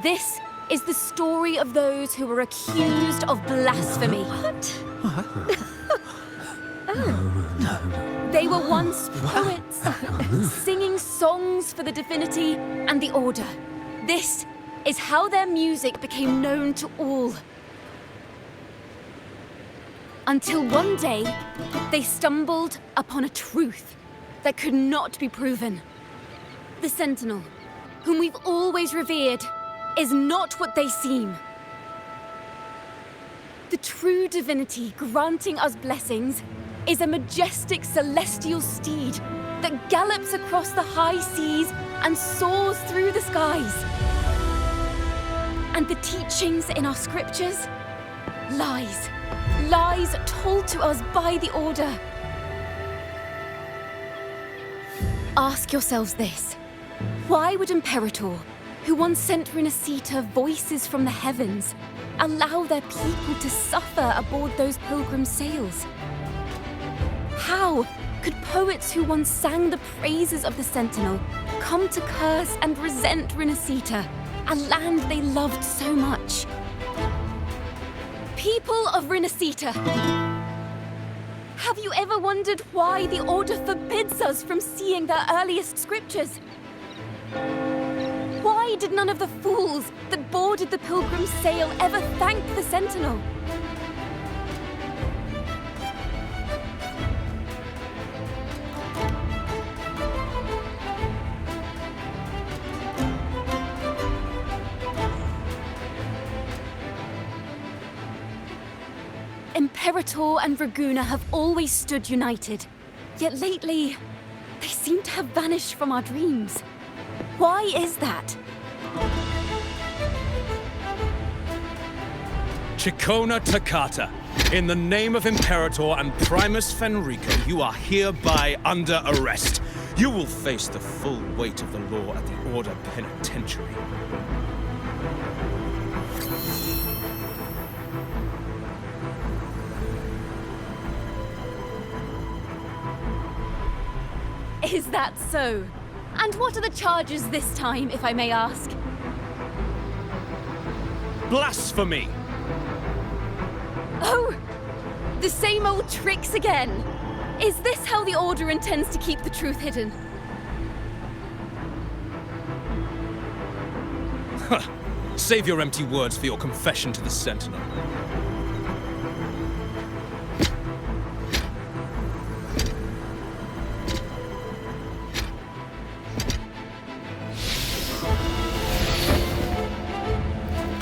This is the story of those who were accused of blasphemy. What? They were once poets, singing songs for the divinity and the order. This is how their music became known to all. Until one day, they stumbled upon a truth that could not be proven. The Sentinel, whom we've always revered, is not what they seem. The true divinity granting us blessings is a majestic celestial steed that gallops across the high seas and soars through the skies. And the teachings in our scriptures? Lies. Lies told to us by the Order. Ask yourselves this. Why would Imperator, who once sent Renacita voices from the heavens, allow their people to suffer aboard those pilgrim sails? How could poets who once sang the praises of the Sentinel come to curse and resent Renacita, a land they loved so much? People of Renacita, have you ever wondered why the Order forbids us from seeing their earliest scriptures? Why did none of the fools that boarded the Pilgrim's sail ever thank the Sentinel? Imperator and Raguna have always stood united, yet lately, they seem to have vanished from our dreams. Why is that? Chicona Takata, in the name of Imperator and Primus Fenrico, you are hereby under arrest. You will face the full weight of the law at the Order Penitentiary. Is that so? And what are the charges this time, if I may ask? Blasphemy! Oh! The same old tricks again! Is this how the Order intends to keep the truth hidden? Save your empty words for your confession to the Sentinel.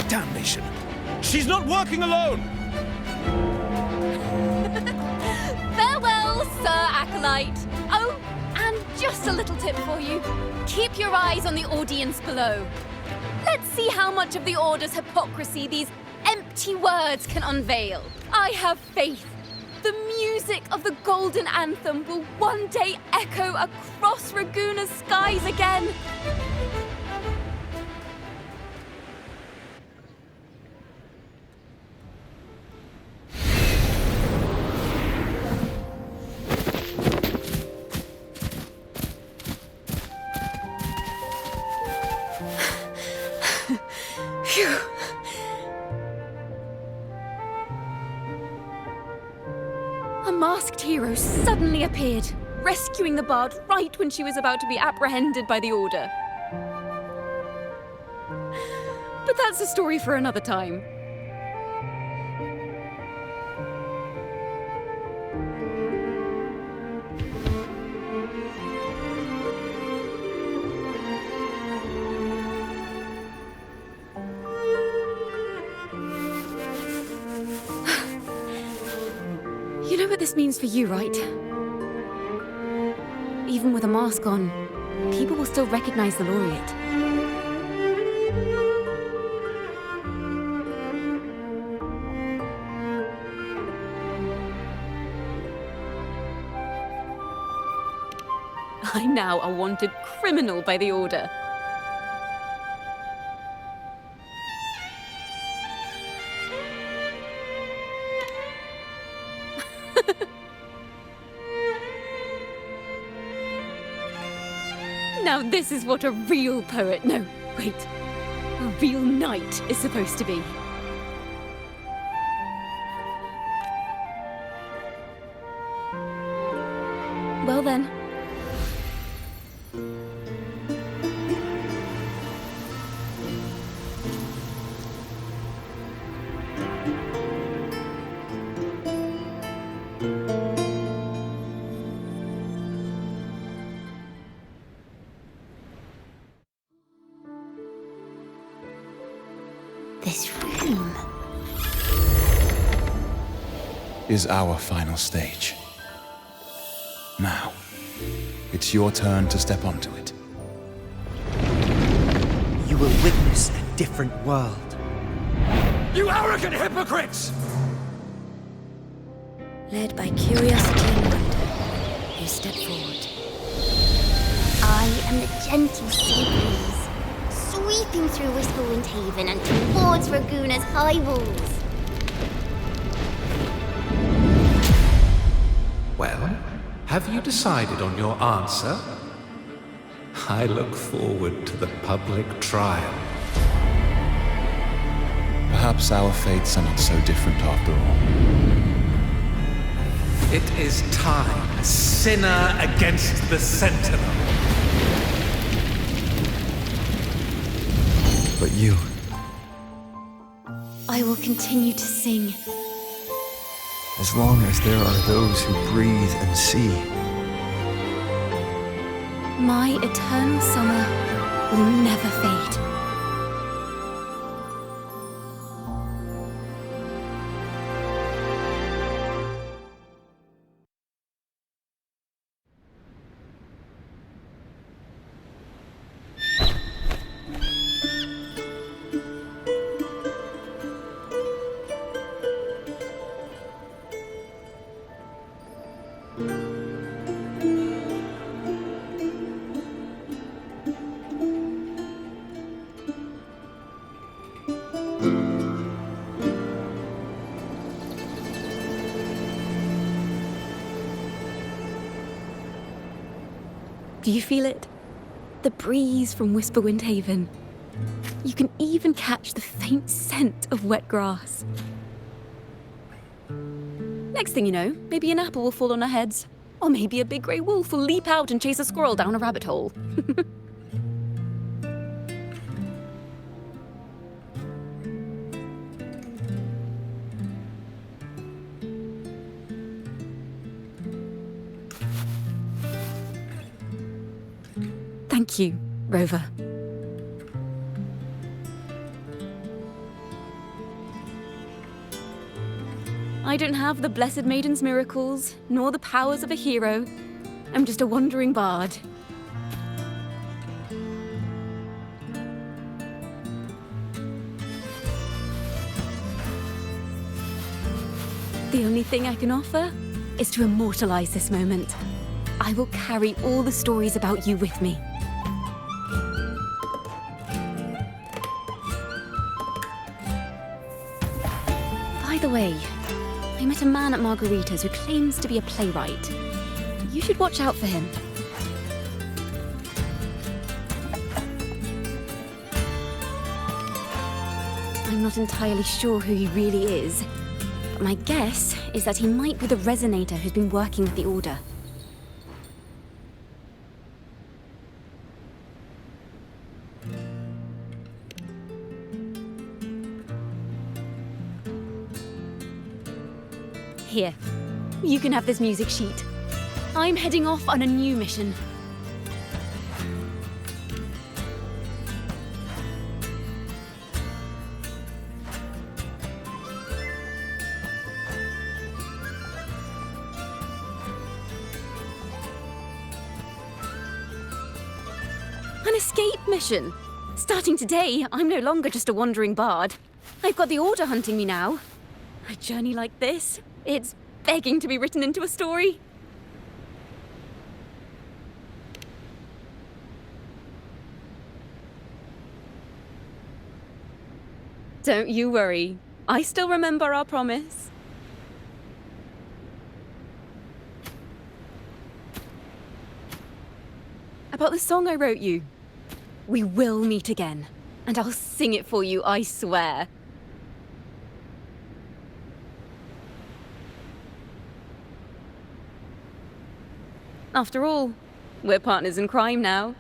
Damnation! She's not working alone! Farewell, Sir Acolyte! Oh, and just a little tip for you. Keep your eyes on the audience below. Let's see how much of the Order's hypocrisy these empty words can unveil. I have faith. The music of the Golden Anthem will one day echo across Raguna's skies again. Phew. A masked hero suddenly appeared, rescuing the bard right when she was about to be apprehended by the Order. But that's a story for another time. You know what this means for you, right? Even with a mask on, people will still recognize the Laureate. I'm now a wanted criminal by the Order. Now this is what a real poet, no, wait, a real knight is supposed to be. Well then. This room is our final stage. Now, it's your turn to step onto it. You will witness a different world. You arrogant hypocrites! Led by curiosity and wonder, you step forward. I am the gentle sea breeze, sweeping through Whistlewind Haven and towards Raguna's high walls. Well, have you decided on your answer? I look forward to the public trial. Perhaps our fates are not so different after all. It is time, sinner against the Sentinel. But you, I will continue to sing. as long as there are those who breathe and see. My eternal summer will never fade. Do you feel it? The breeze from Whisperwind Haven. You can even catch the faint scent of wet grass. Next thing you know, maybe an apple will fall on our heads. Or maybe a big grey wolf will leap out and chase a squirrel down a rabbit hole. Thank you, Rover. I don't have the Blessed Maiden's miracles, nor the powers of a hero. I'm just a wandering bard. The only thing I can offer is to immortalize this moment. I will carry all the stories about you with me. By the way, I met a man at Margarita's who claims to be a playwright. You should watch out for him. I'm not entirely sure who he really is, but my guess is that he might be the resonator who's been working with the Order. Here, you can have this music sheet. I'm heading off on a new mission. An escape mission. Starting today, I'm no longer just a wandering bard. I've got the Order hunting me now. A journey like this, it's begging to be written into a story. Don't you worry. I still remember our promise. About the song I wrote you. We will meet again, and I'll sing it for you, I swear. After all, we're partners in crime now.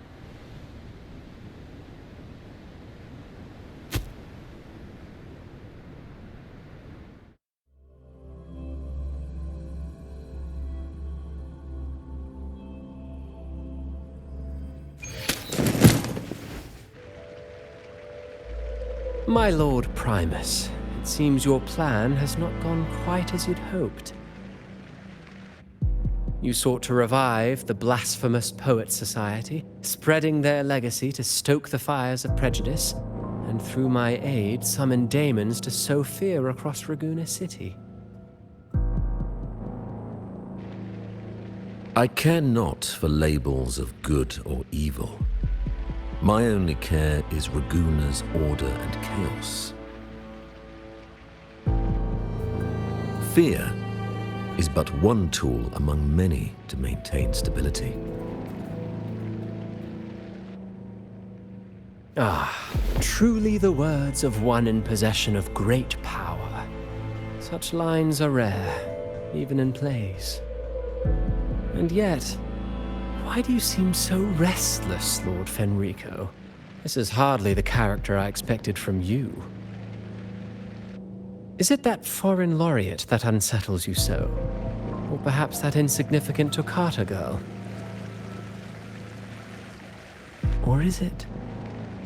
My Lord Primus, it seems your plan has not gone quite as you'd hoped. You sought to revive the Blasphemous Poets Society, spreading their legacy to stoke the fires of prejudice, and through my aid summon daemons to sow fear across Raguna City. I care not for labels of good or evil. My only care is Raguna's order and chaos. Fear is but one tool among many to maintain stability. Ah, truly the words of one in possession of great power. Such lines are rare, even in plays. And yet, why do you seem so restless, Lord Fenrico? This is hardly the character I expected from you. Is it that foreign laureate that unsettles you so? Or perhaps that insignificant Toccata girl? Or is it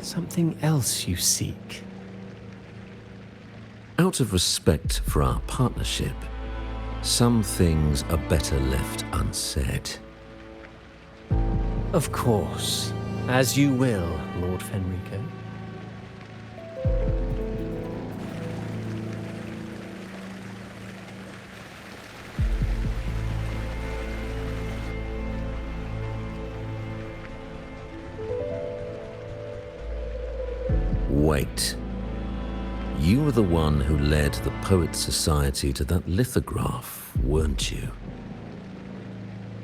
something else you seek? Out of respect for our partnership, some things are better left unsaid. Of course. As you will, Lord Fenrico. Wait. You were the one who led the Poets Society to that lithograph, weren't you?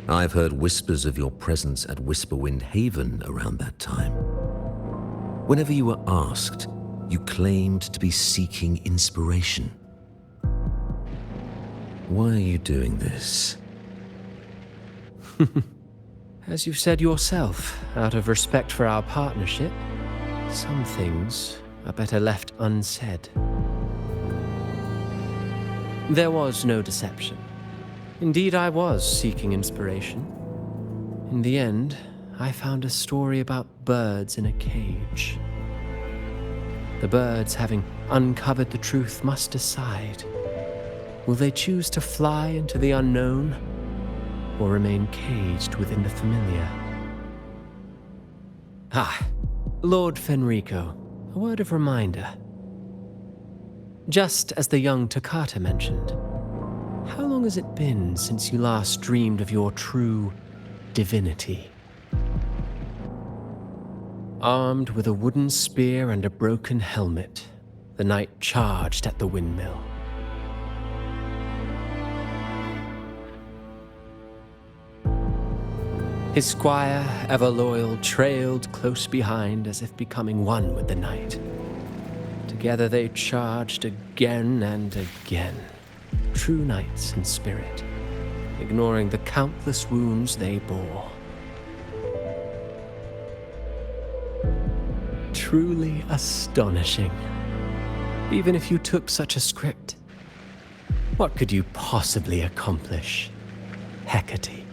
I've heard whispers of your presence at Whisperwind Haven around that time. Whenever you were asked, you claimed to be seeking inspiration. Why are you doing this? As you've said yourself, out of respect for our partnership, some things are better left unsaid. There was no deception. Indeed, I was seeking inspiration. In the end, I found a story about birds in a cage. The birds, having uncovered the truth, must decide. Will they choose to fly into the unknown, or remain caged within the familiar? Lord Fenrico, a word of reminder. Just as the young Toccata mentioned, how long has it been since you last dreamed of your true divinity? Armed with a wooden spear and a broken helmet, the knight charged at the windmill. His squire, ever loyal, trailed close behind as if becoming one with the knight. Together they charged again and again, true knights in spirit, ignoring the countless wounds they bore. Truly astonishing. Even if you took such a script, what could you possibly accomplish, Hecate?